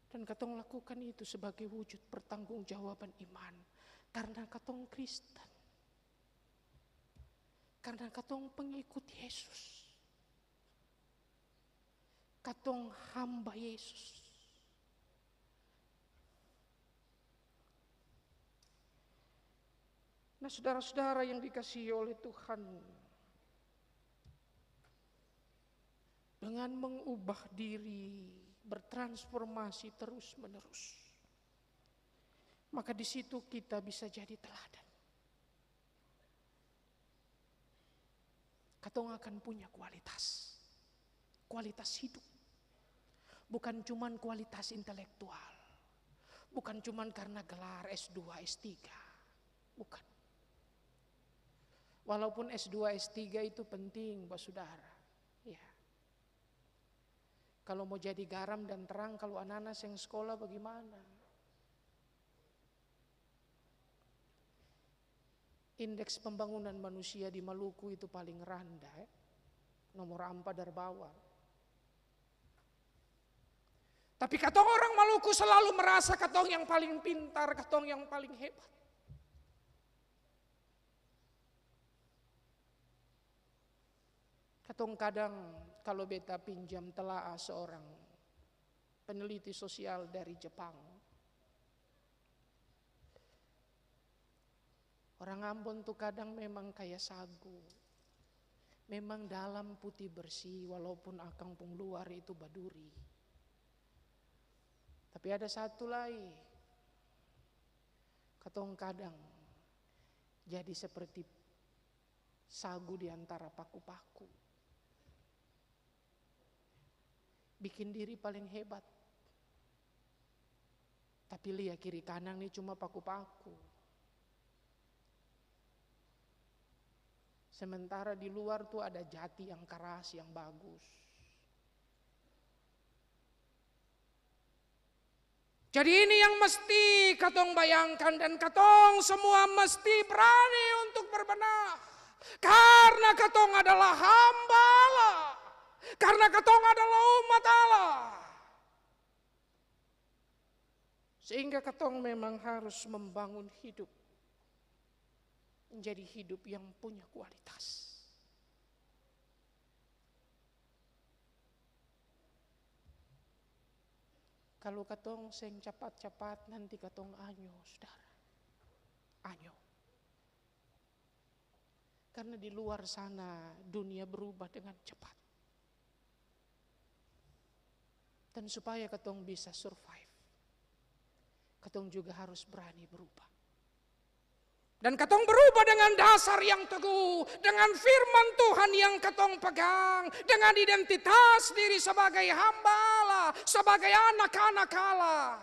Dan katong lakukan itu sebagai wujud pertanggungjawaban iman. Karena katong Kristen. Karena katong pengikut Yesus. Katong hamba Yesus. Nah, saudara-saudara yang dikasihi oleh Tuhan, dengan mengubah diri, bertransformasi terus-menerus, maka di situ kita bisa jadi teladan. Katong akan punya kualitas hidup. Bukan cuman kualitas intelektual, bukan cuman karena gelar S2, S3, bukan. Walaupun S2, S3 itu penting buat saudara. Ya. Kalau mau jadi garam dan terang, kalau anak-anak yang sekolah bagaimana? Indeks pembangunan manusia di Maluku itu paling rendah. Nomor 4 dari bawah. Tapi katong orang Maluku selalu merasa katong yang paling pintar, katong yang paling hebat. Katong kadang kalau beta pinjam telaah seorang peneliti sosial dari Jepang. Orang Ambon tuh kadang memang kayak sagu. Memang dalam putih bersih walaupun akang pung luar itu baduri. Tapi ada satu lagi. Katong kadang jadi seperti sagu di antara paku-paku. Bikin diri paling hebat. Tapi lihat kiri kanan nih cuma paku-paku. Sementara di luar tuh ada jati yang keras, yang bagus. Jadi ini yang mesti katong bayangkan dan katong semua mesti berani untuk berbenah. Karena katong adalah hamba Allah. Karena katong adalah umat Allah. Sehingga katong memang harus membangun hidup. Menjadi hidup yang punya kualitas. Kalau katong seng cepat-cepat nanti katong anyo, saudara. Anyo. Karena di luar sana dunia berubah dengan cepat. Dan supaya katong bisa survive, katong juga harus berani berubah. Dan katong berubah dengan dasar yang teguh, dengan firman Tuhan yang katong pegang, dengan identitas diri sebagai hamba Allah, sebagai anak-anak Allah.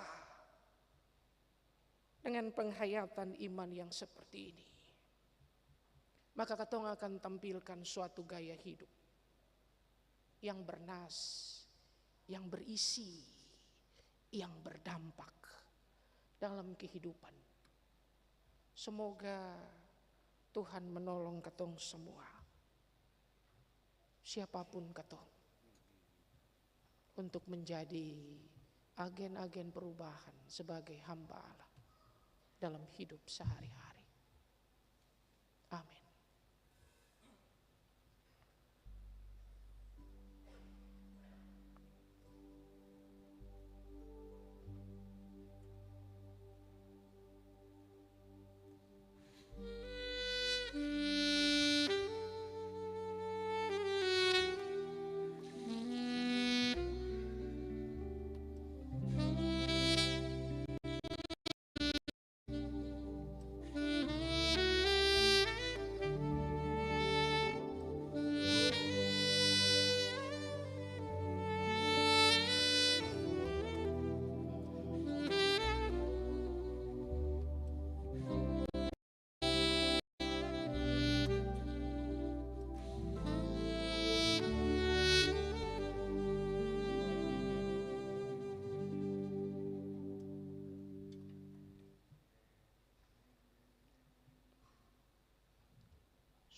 Dengan penghayatan iman yang seperti ini, maka katong akan tampilkan suatu gaya hidup yang bernas, yang berisi, yang berdampak dalam kehidupan. Semoga Tuhan menolong katong semua, siapapun katong, untuk menjadi agen-agen perubahan sebagai hamba Allah dalam hidup sehari-hari. Amin.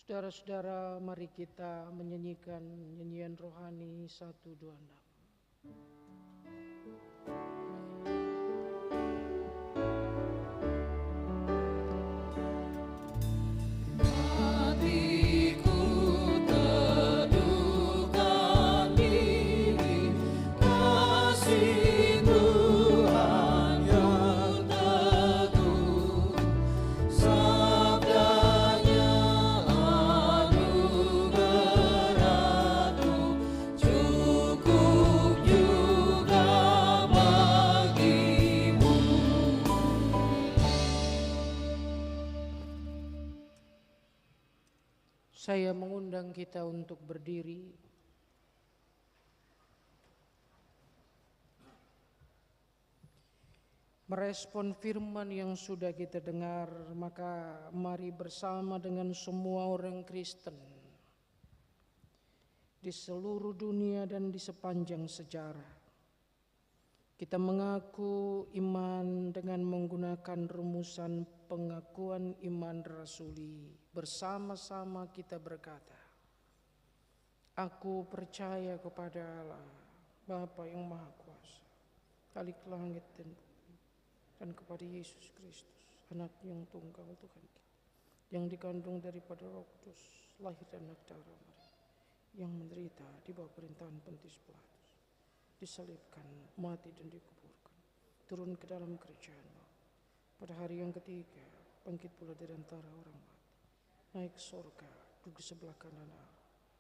Saudara-saudara, mari kita menyanyikan nyanyian rohani 126. Hatiku teduhkan diri, kasih Tuhan yang teguh, sabdanya anugerahku cukup juga bagimu. Saya mengundang kita untuk berdiri. Merespon firman yang sudah kita dengar, maka mari bersama dengan semua orang Kristen di seluruh dunia dan di sepanjang sejarah, kita mengaku iman dengan menggunakan rumusan pengakuan iman rasuli. Bersama-sama kita berkata, aku percaya kepada Allah, Bapa yang Maha Kuasa, Khalik langit dan bumi, dan kepada Yesus Kristus, Anak yang tunggal Tuhan kita, yang dikandung daripada Roh Kudus, lahir dan darah Maria, yang menderita di bawah perintahan Pontius Pilatus, disalibkan, mati dan dikuburkan, turun ke dalam kerajaan maut, pada hari yang ketiga bangkit pula dari antara orang mati, naik ke surga, duduk di sebelah kanan Allah,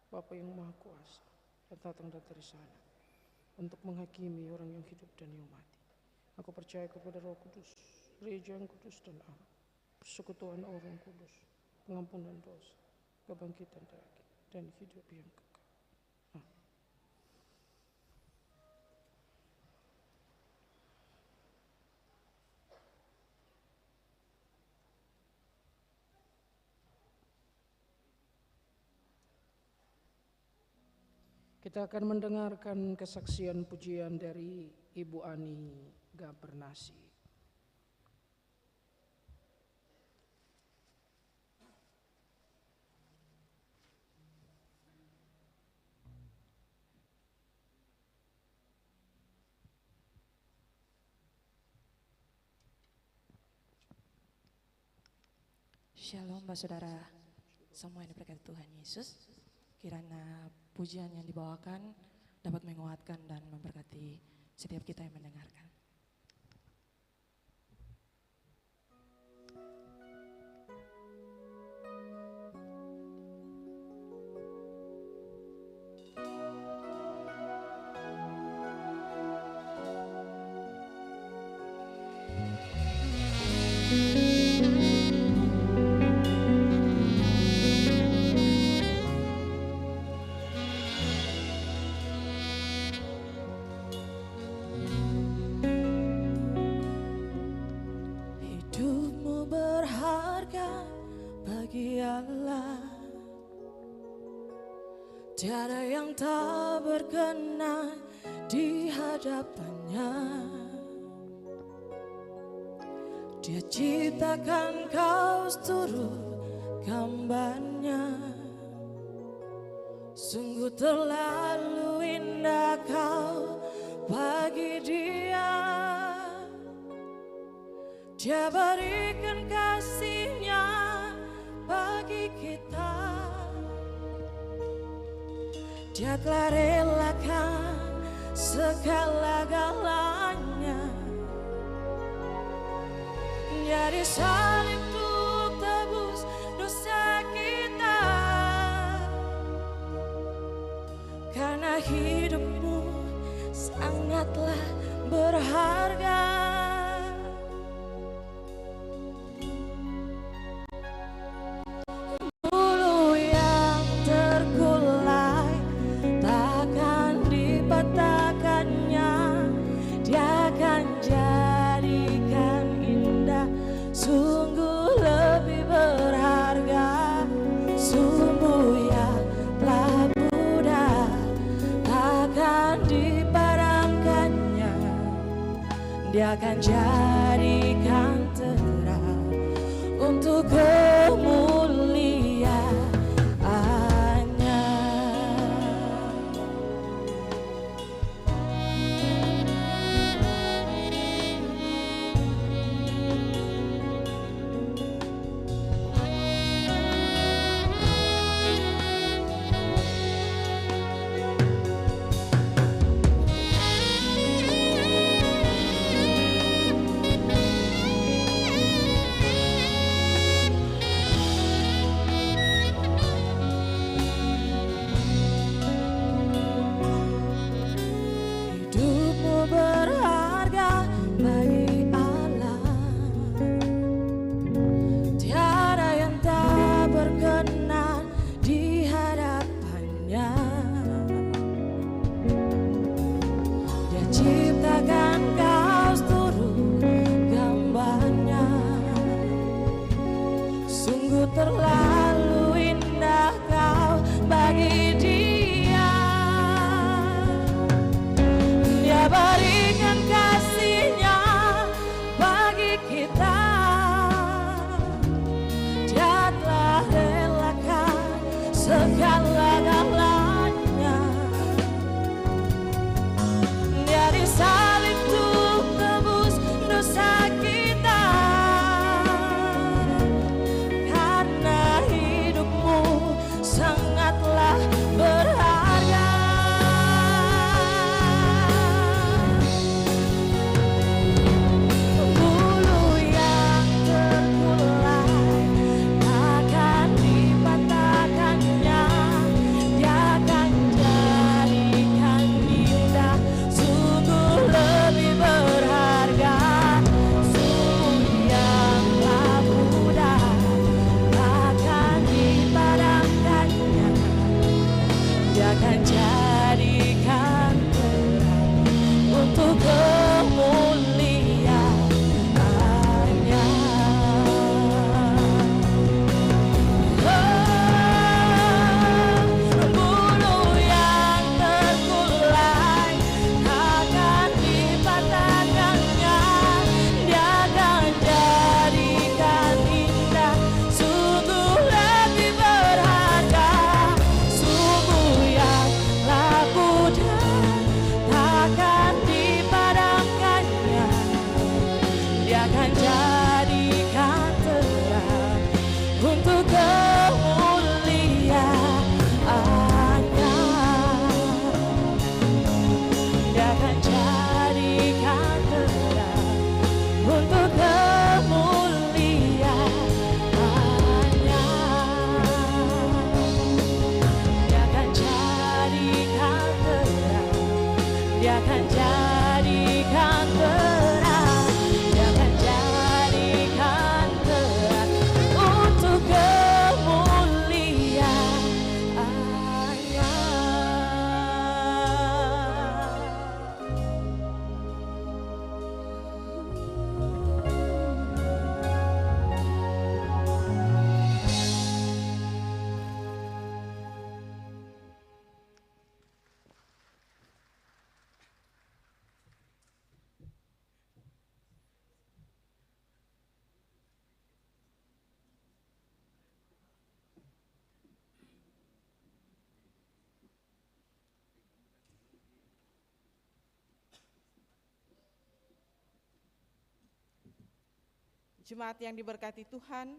Bapa yang Maha Kuasa, dan datang dari sana untuk menghakimi orang yang hidup dan yang mati. Aku percaya kepada Roh Kudus, Gereja yang kudus dan am, persekutuan orang kudus, pengampunan dosa, kebangkitan daging, dan hidup yang kekal. Kita akan mendengarkan kesaksian pujian dari Ibu Ani Gabernasi. Shalom Bapak Saudara, semua yang diberkati Tuhan Yesus. Kiranya pujian yang dibawakan dapat menguatkan dan memberkati setiap kita yang mendengarkan. Hidupmu berharga bagi Allah, tiada yang tak berkenan di hadapannya. Dia ciptakan kau seturut gambarnya, sungguh terlalu indah kau bagi Dia. Dia berikan kasih-Nya bagi kita. Dia telah relakan segala-galanya. Dia disalib untuk tebus dosa kita. Karena hidupmu sangatlah berharga. Bulu yang terkulai takkan dipatahkannya. Dia akan jadikan indah, sungguh lebih berharga. Sumbu yang telah pudar takkan dipadamkannya. Dia akan jadikan terang untuk kemuliaan terlalu indah kau bagi dia. Dia berikan kasih-Nya bagi kita. Dia telah relakan segala-galanya. Dia disalib untuk tebus dosa kita. Karena hidupmu sangatlah berharga. Bulu yang terkulai takkan dipatahkannya. Dia akan jadikan indah, sungguh lebih berharga. Sungguh yang telah mudah takkan dipadamkannya. Dia akan jadikan terang untuk kemuliaan-Nya. Bulu yang terkulai takkan dipatahkannya. Dia akan jadikan indah, sungguh lebih berharga. Sungguh yang telah pudar takkan dipadamkannya. Dia akan jadikan terang untuk kemuliaan-Nya. Dia akan jadikan terang untuk kemuliaan-Nya. Dia akan jadikan terang. Dia akan jadikan terang. Dia akan jadikan terang untuk kemuliaan-Nya. Jemaat yang diberkati Tuhan,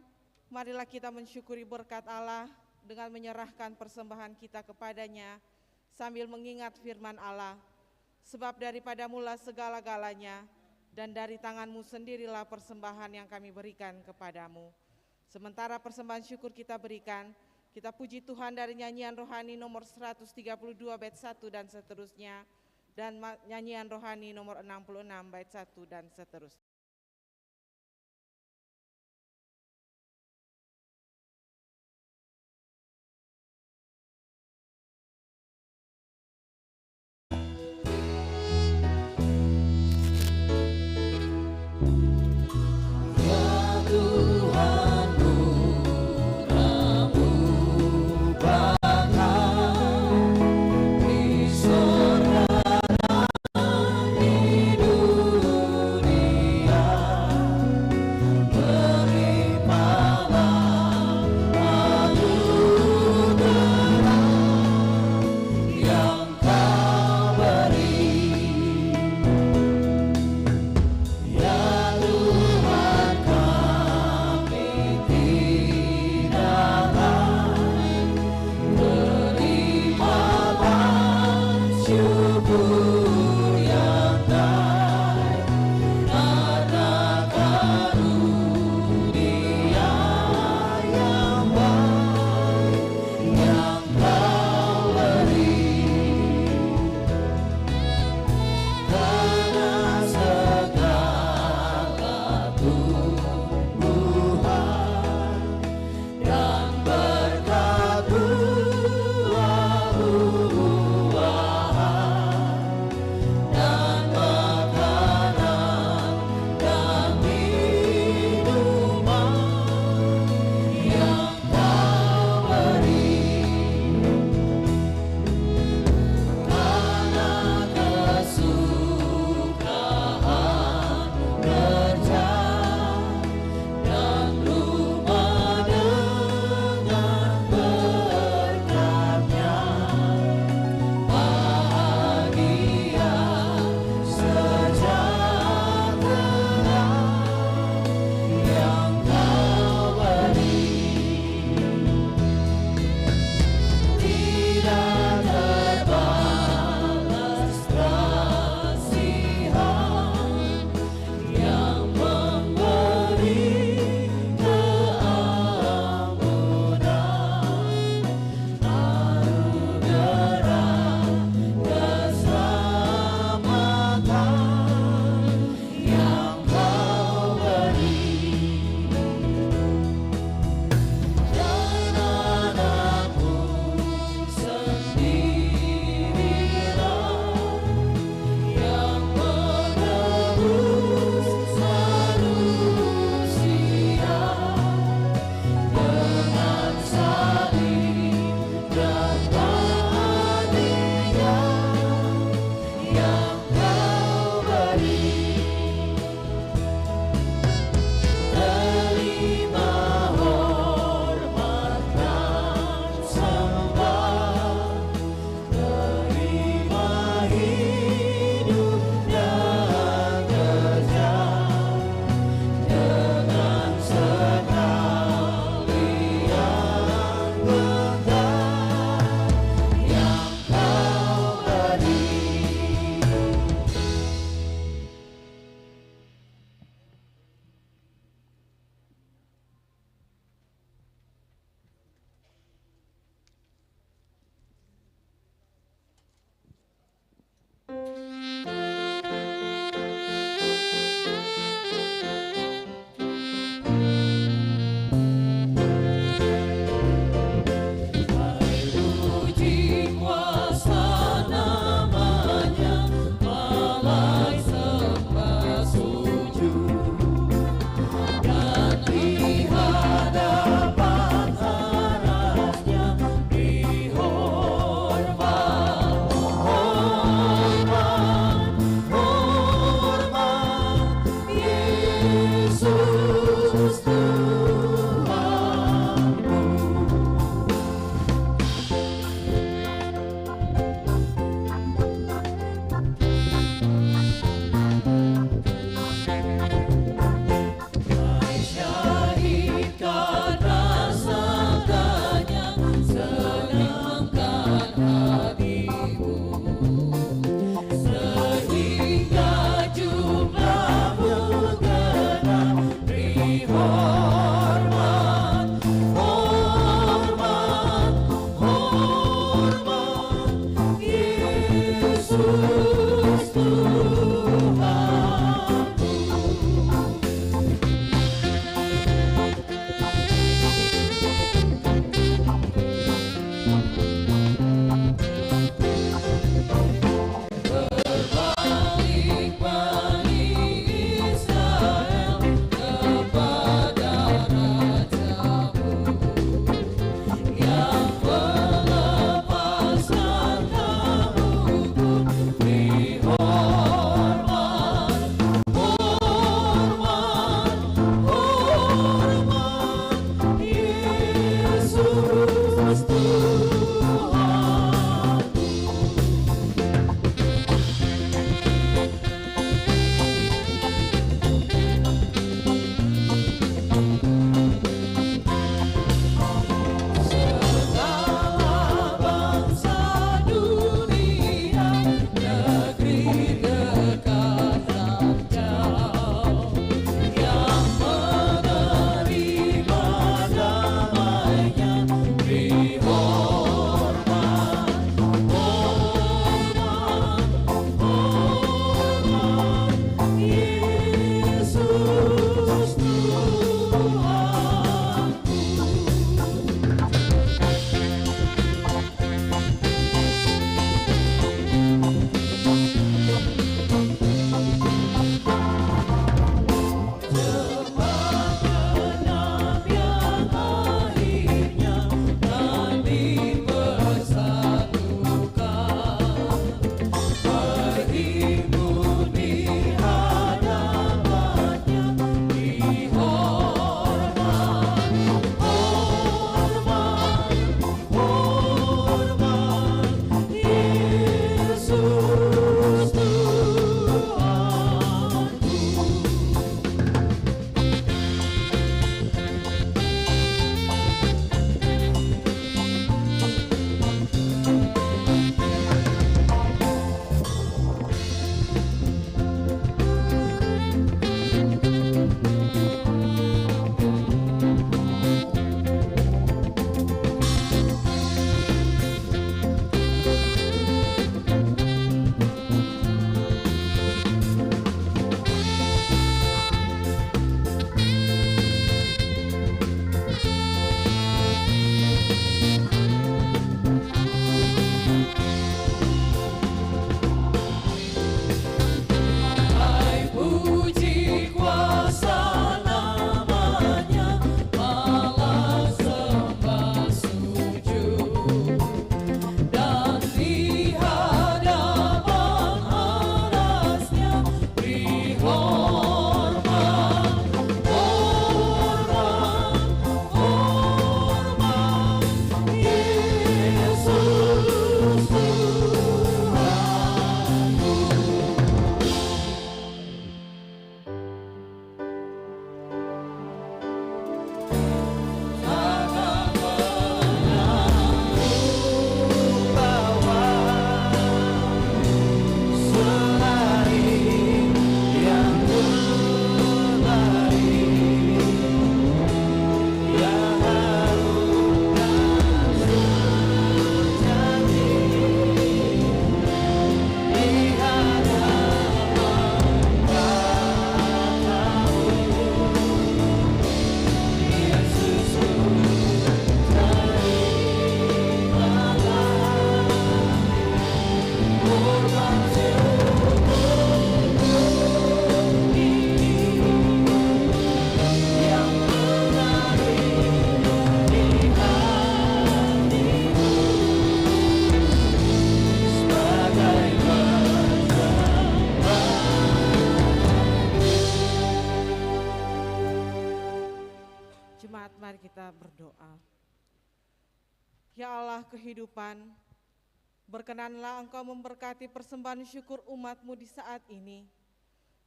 marilah kita mensyukuri berkat Allah dengan menyerahkan persembahan kita kepadanya sambil mengingat firman Allah. Sebab daripada mula segala-galanya dan dari tangan-Mu sendirilah persembahan yang kami berikan kepadamu. Sementara persembahan syukur kita berikan, kita puji Tuhan dari nyanyian rohani nomor 132 bait 1 dan seterusnya, dan nyanyian rohani nomor 66 bait 1 dan seterusnya. Di sorga dan di dunia. Yesus syahidkan rasa tanya, senangkan hatimu, sehingga jumlahmu genap. Jemaat, mari kita berdoa. Ya Allah kehidupan, berkenanlah Engkau memberkati persembahan syukur umat-Mu di saat ini,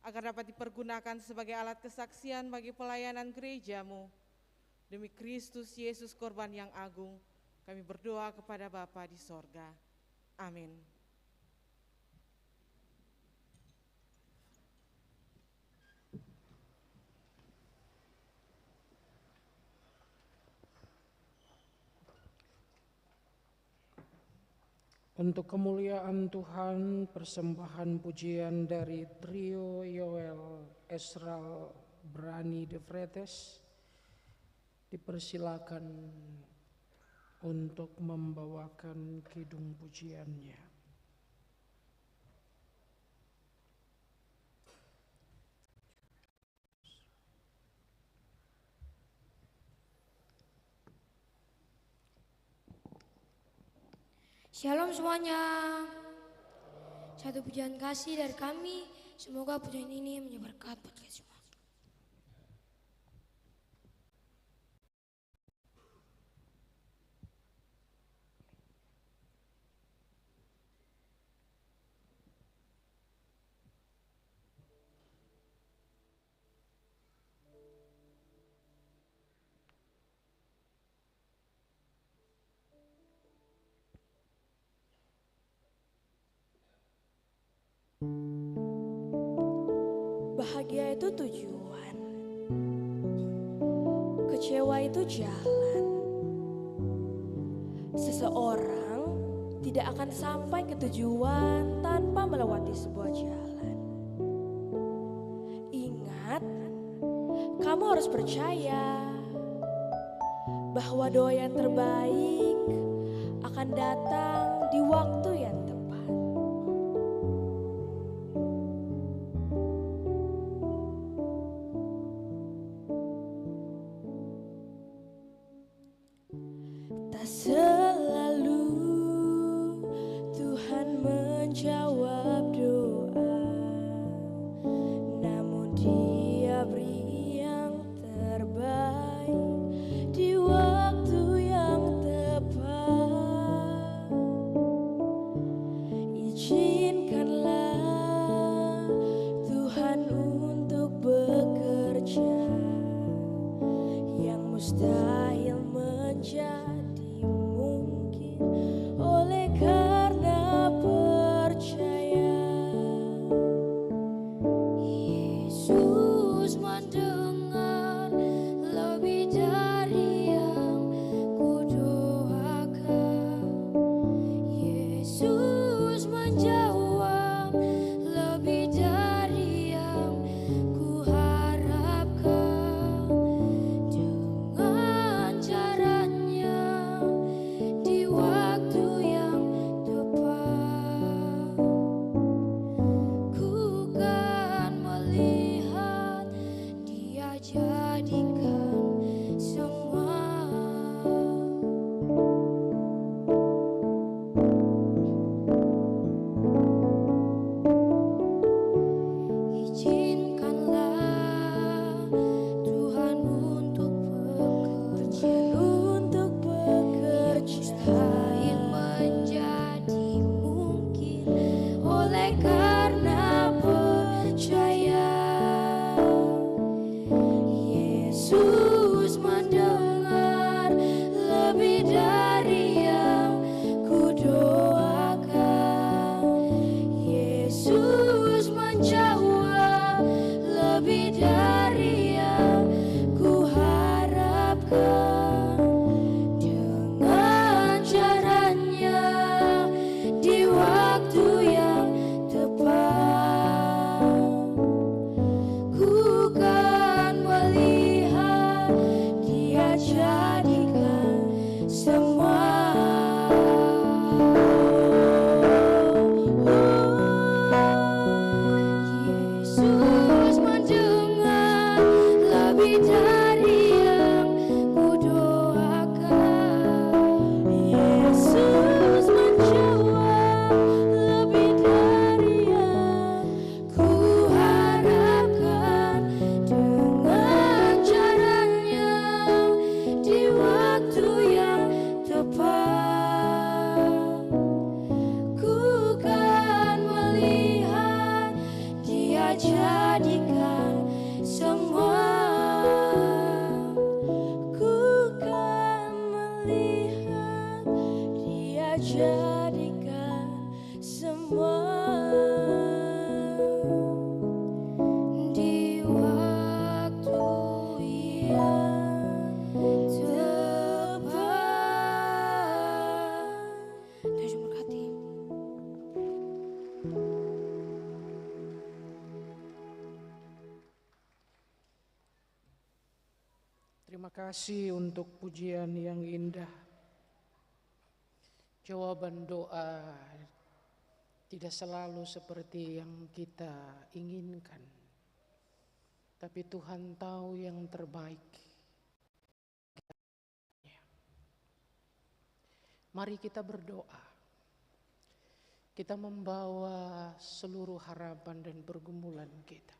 agar dapat dipergunakan sebagai alat kesaksian bagi pelayanan gereja-Mu. Demi Kristus Yesus korban yang agung, kami berdoa kepada Bapa di sorga. Amin. Untuk kemuliaan Tuhan, persembahan pujian dari trio Yoel, Esral, Brani de Vretes dipersilakan untuk membawakan kidung pujiannya. Shalom semuanya. Satu pujian kasih dari kami. Semoga pujian ini menjadi berkat buat kita semua. Bahagia itu tujuan, kecewa itu jalan. Seseorang tidak akan sampai ke tujuan tanpa melewati sebuah jalan. Ingat, kamu harus percaya bahwa doa yang terbaik akan datang di waktu yang tepat. Selalu Tuhan menjawab doa, namun Dia beri yang terbaik di waktu yang tepat. Izinkanlah Tuhan untuk bekerja yang mustahil menjadi oleh karena percaya. Yesus mendengar lebih dari yang kudoakan. Yesus menjawab lebih dari yang kuharapkan. Dengan Tuhan memberkati. Terima kasih untuk pujian yang indah. Jawaban doa tidak selalu seperti yang kita inginkan. Tapi Tuhan tahu yang terbaik. Mari kita berdoa. Kita membawa seluruh harapan dan pergumulan kita.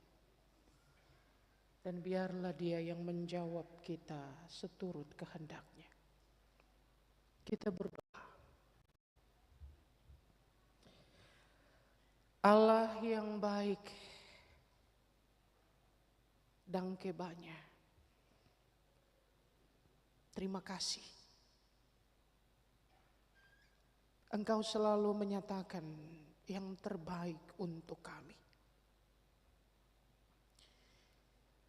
Dan biarlah Dia yang menjawab kita seturut kehendaknya. Kita berdoa. Allah yang baik dan kebanya. Terima kasih. Engkau selalu menyatakan yang terbaik untuk kami.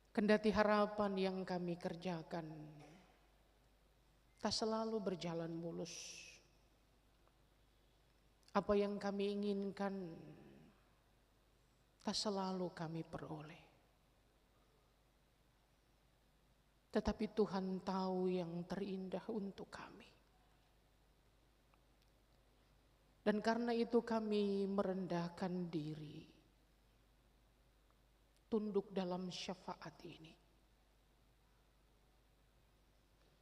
Kendati harapan yang kami kerjakan tak selalu berjalan mulus. Apa yang kami inginkan tak selalu kami peroleh. Tetapi Tuhan tahu yang terindah untuk kami. Dan karena itu kami merendahkan diri, tunduk dalam syafaat ini.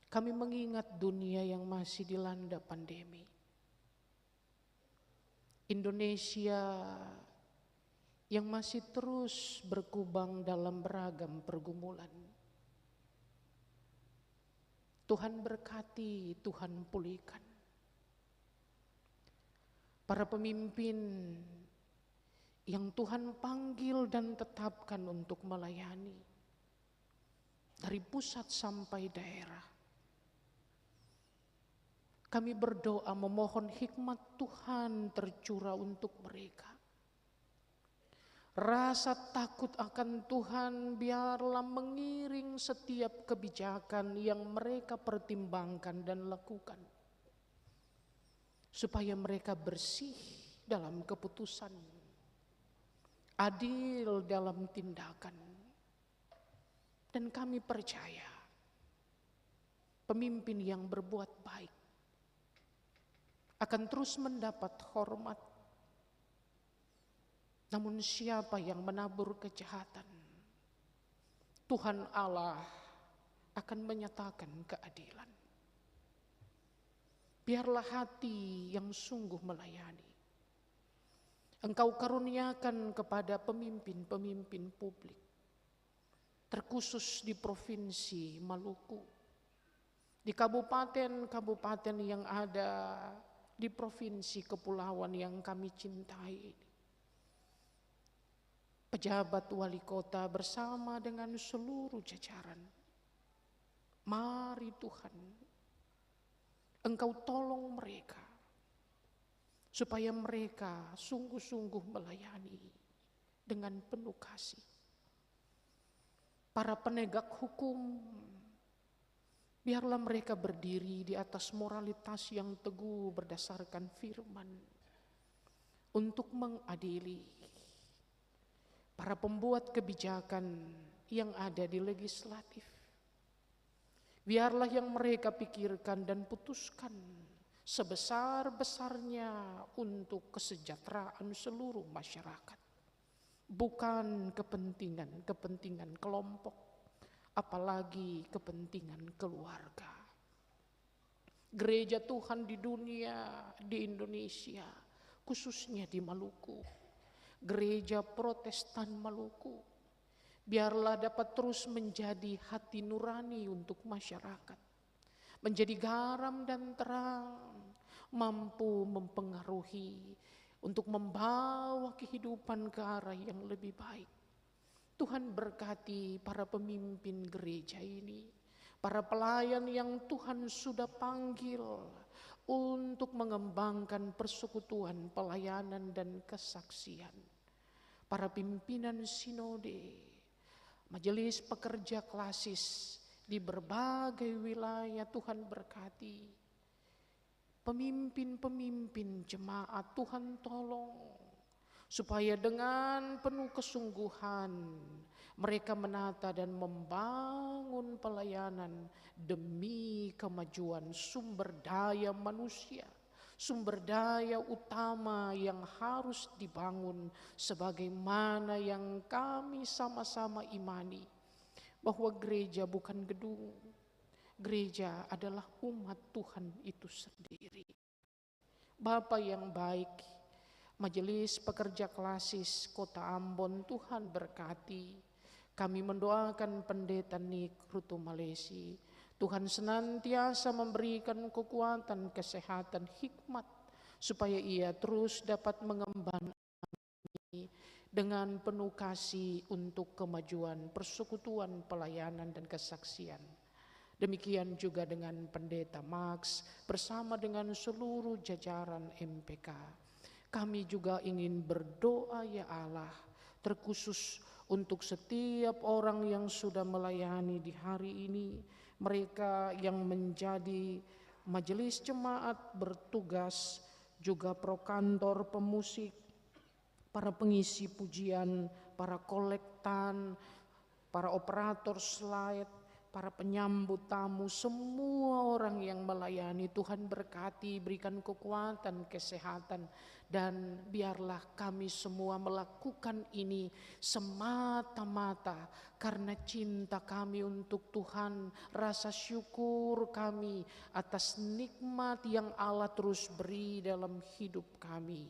Kami mengingat dunia yang masih dilanda pandemi. Indonesia yang masih terus berkubang dalam beragam pergumulan. Tuhan berkati, Tuhan pulihkan. Para pemimpin yang Tuhan panggil dan tetapkan untuk melayani dari pusat sampai daerah. Kami berdoa memohon hikmat Tuhan tercurah untuk mereka. Rasa takut akan Tuhan biarlah mengiring setiap kebijakan yang mereka pertimbangkan dan lakukan. Supaya mereka bersih dalam keputusan, adil dalam tindakan. Dan kami percaya pemimpin yang berbuat baik akan terus mendapat hormat. Namun siapa yang menabur kejahatan, Tuhan Allah akan menyatakan keadilan. Biarlah hati yang sungguh melayani Engkau karuniakan kepada pemimpin-pemimpin publik, terkhusus di Provinsi Maluku, di kabupaten-kabupaten yang ada di Provinsi Kepulauan yang kami cintai ini. Pejabat wali kota bersama dengan seluruh jajaran. Mari Tuhan, Engkau tolong mereka, supaya mereka sungguh-sungguh melayani dengan penuh kasih. Para penegak hukum, biarlah mereka berdiri di atas moralitas yang teguh berdasarkan firman, untuk mengadili para pembuat kebijakan yang ada di legislatif. Biarlah yang mereka pikirkan dan putuskan sebesar-besarnya untuk kesejahteraan seluruh masyarakat. Bukan kepentingan kelompok, apalagi kepentingan keluarga. Gereja Tuhan di dunia, di Indonesia, khususnya di Maluku, Gereja Protestan Maluku, biarlah dapat terus menjadi hati nurani untuk masyarakat, menjadi garam dan terang, mampu mempengaruhi untuk membawa kehidupan ke arah yang lebih baik. Tuhan berkati para pemimpin gereja ini, para pelayan yang Tuhan sudah panggil untuk mengembangkan persekutuan, pelayanan dan kesaksian. Para pimpinan sinode, majelis pekerja klasis di berbagai wilayah. Tuhan berkati pemimpin-pemimpin jemaat, Tuhan tolong supaya dengan penuh kesungguhan mereka menata dan membangun pelayanan demi kemajuan sumber daya manusia, sumber daya utama yang harus dibangun, sebagaimana yang kami sama-sama imani bahwa gereja bukan gedung, gereja adalah umat Tuhan itu sendiri. Bapa yang baik, Majelis Pekerja Klasis Kota Ambon, Tuhan berkati. Kami mendoakan Pendeta Nik Rutu Malesi. Tuhan senantiasa memberikan kekuatan, kesehatan, hikmat, supaya ia terus dapat mengemban dengan penuh kasih untuk kemajuan persekutuan, pelayanan, dan kesaksian. Demikian juga dengan Pendeta Max bersama dengan seluruh jajaran MPK. Kami juga ingin berdoa ya Allah, terkhusus untuk setiap orang yang sudah melayani di hari ini, mereka yang menjadi majelis jemaat bertugas, juga prokantor, pemusik, para pengisi pujian, para kolektan, para operator slide, para penyambut tamu, semua orang yang melayani. Tuhan berkati, berikan kekuatan, kesehatan, dan biarlah kami semua melakukan ini semata-mata karena cinta kami untuk Tuhan, rasa syukur kami atas nikmat yang Allah terus beri dalam hidup kami.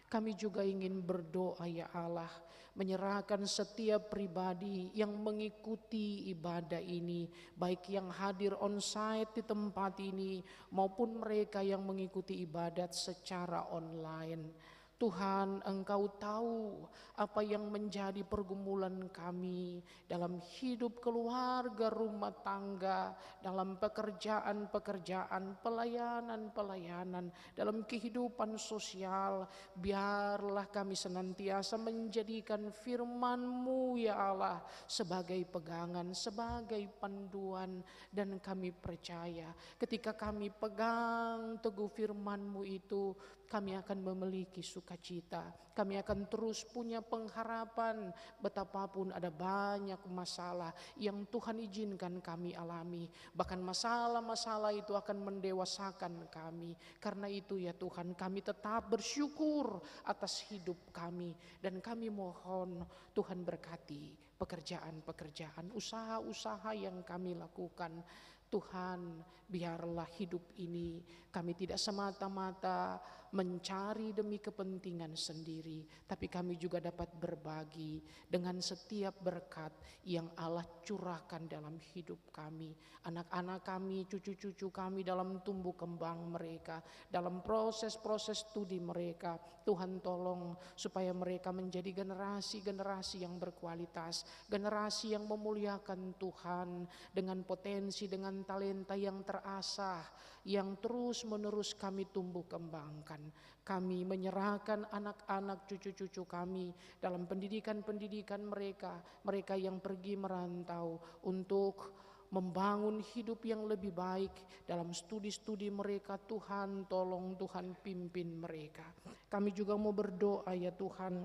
Kami juga ingin berdoa ya Allah, menyerahkan setiap pribadi yang mengikuti ibadah ini, baik yang hadir on-site di tempat ini maupun mereka yang mengikuti ibadat secara online. Tuhan, Engkau tahu apa yang menjadi pergumulan kami dalam hidup keluarga, rumah tangga, dalam pekerjaan-pekerjaan, pelayanan-pelayanan, dalam kehidupan sosial. Biarlah kami senantiasa menjadikan firman-Mu ya Allah sebagai pegangan, sebagai panduan, dan kami percaya ketika kami pegang teguh firman-Mu itu, kami akan memiliki sukacita. Kami akan terus punya pengharapan betapapun ada banyak masalah yang Tuhan izinkan kami alami. Bahkan masalah-masalah itu akan mendewasakan kami. Karena itu ya Tuhan, kami tetap bersyukur atas hidup kami. Dan kami mohon Tuhan berkati pekerjaan-pekerjaan, usaha-usaha yang kami lakukan. Tuhan, biarlah hidup ini kami tidak semata-mata mencari demi kepentingan sendiri, tapi kami juga dapat berbagi dengan setiap berkat yang Allah curahkan dalam hidup kami, anak-anak kami, cucu-cucu kami dalam tumbuh kembang mereka, dalam proses-proses studi mereka. Tuhan tolong supaya mereka menjadi generasi-generasi yang berkualitas, generasi yang memuliakan Tuhan dengan potensi, dengan talenta yang terasah, yang terus-menerus kami tumbuh kembangkan. Kami menyerahkan anak-anak, cucu-cucu kami dalam pendidikan-pendidikan mereka, mereka yang pergi merantau untuk membangun hidup yang lebih baik dalam studi-studi mereka. Tuhan tolong, Tuhan pimpin mereka. Kami juga mau berdoa ya Tuhan,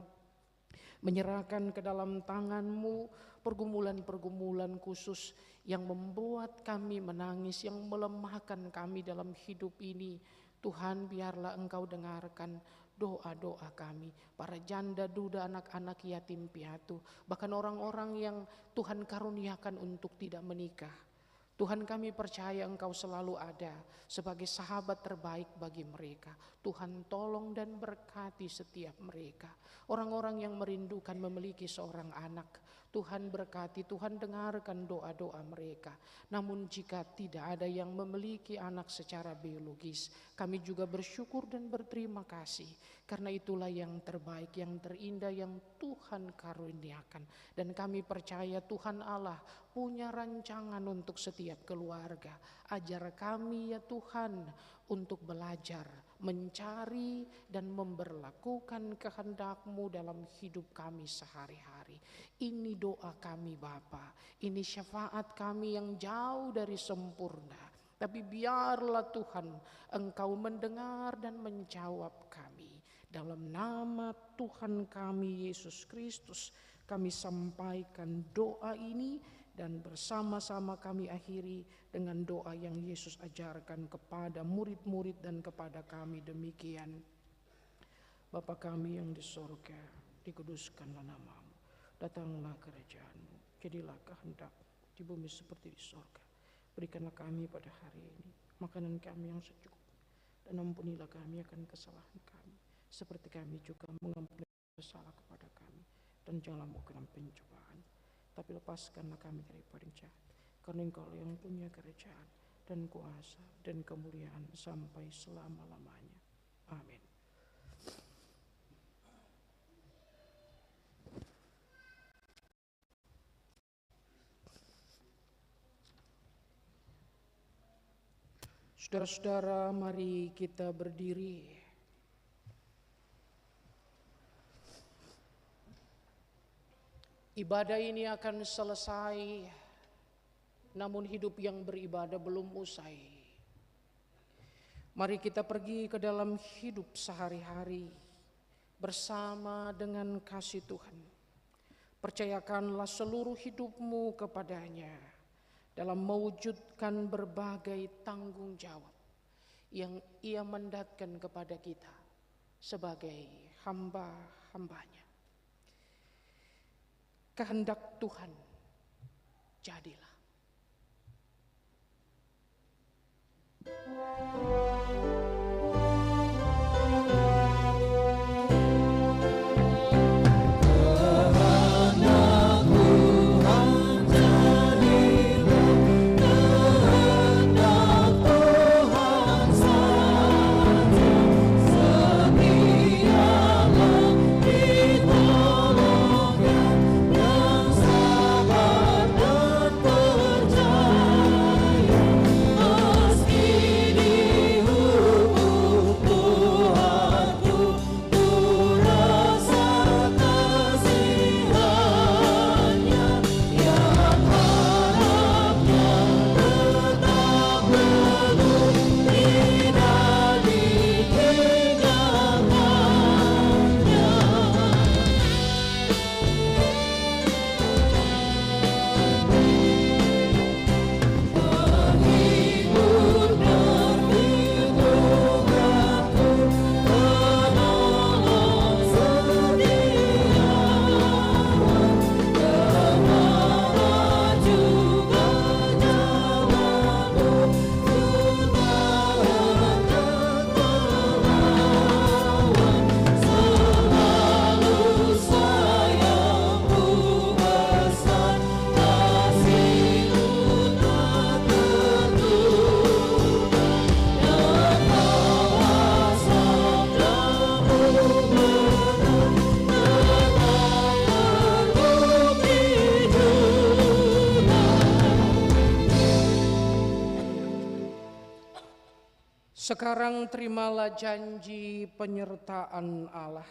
menyerahkan ke dalam tangan-Mu pergumulan-pergumulan khusus yang membuat kami menangis, yang melemahkan kami dalam hidup ini. Tuhan, biarlah Engkau dengarkan doa-doa kami, para janda, duda, anak-anak yatim piatu, bahkan orang-orang yang Tuhan karuniakan untuk tidak menikah. Tuhan, kami percaya Engkau selalu ada sebagai sahabat terbaik bagi mereka. Tuhan tolong dan berkati setiap mereka. Orang-orang yang merindukan memiliki seorang anak, Tuhan berkati, Tuhan dengarkan doa-doa mereka. Namun jika tidak ada yang memiliki anak secara biologis, kami juga bersyukur dan berterima kasih. Karena itulah yang terbaik, yang terindah yang Tuhan karuniakan. Dan kami percaya Tuhan Allah punya rancangan untuk setiap keluarga. Ajar kami ya Tuhan untuk belajar, mencari dan memberlakukan kehendak-Mu dalam hidup kami sehari-hari. Ini doa kami Bapa, ini syafaat kami yang jauh dari sempurna. Tapi biarlah Tuhan Engkau mendengar dan menjawab kami. Dalam nama Tuhan kami Yesus Kristus kami sampaikan doa ini, dan bersama-sama kami akhiri dengan doa yang Yesus ajarkan kepada murid-murid dan kepada kami demikian. Bapa kami yang di sorga, dikuduskanlah nama-Mu, datanglah kerajaan-Mu, jadilah kehendak di bumi seperti di sorga. Berikanlah kami pada hari ini makanan kami yang secukupnya, dan ampunilah kami akan kesalahan kami, seperti kami juga mengampuni bersalah kepada kami. Dan janganlah mau ke dalam pencobaan, tapi lepaskanlah kami daripada yang jahat, karena Engkau yang punya kerajaan dan kuasa dan kemuliaan sampai selama-lamanya. Amin. Saudara-saudara, mari kita berdiri. Ibadah ini akan selesai, namun hidup yang beribadah belum usai. Mari kita pergi ke dalam hidup sehari-hari bersama dengan kasih Tuhan. Percayakanlah seluruh hidupmu kepadanya dalam mewujudkan berbagai tanggung jawab yang Ia mandatkan kepada kita sebagai hamba-hambanya. Kehendak Tuhan jadilah. Sekarang terimalah janji penyertaan Allah.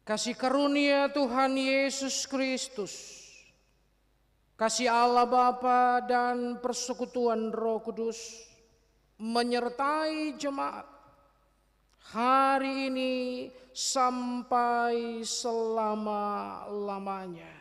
Kasih karunia Tuhan Yesus Kristus, kasih Allah Bapa dan persekutuan Roh Kudus menyertai jemaat hari ini sampai selama-lamanya.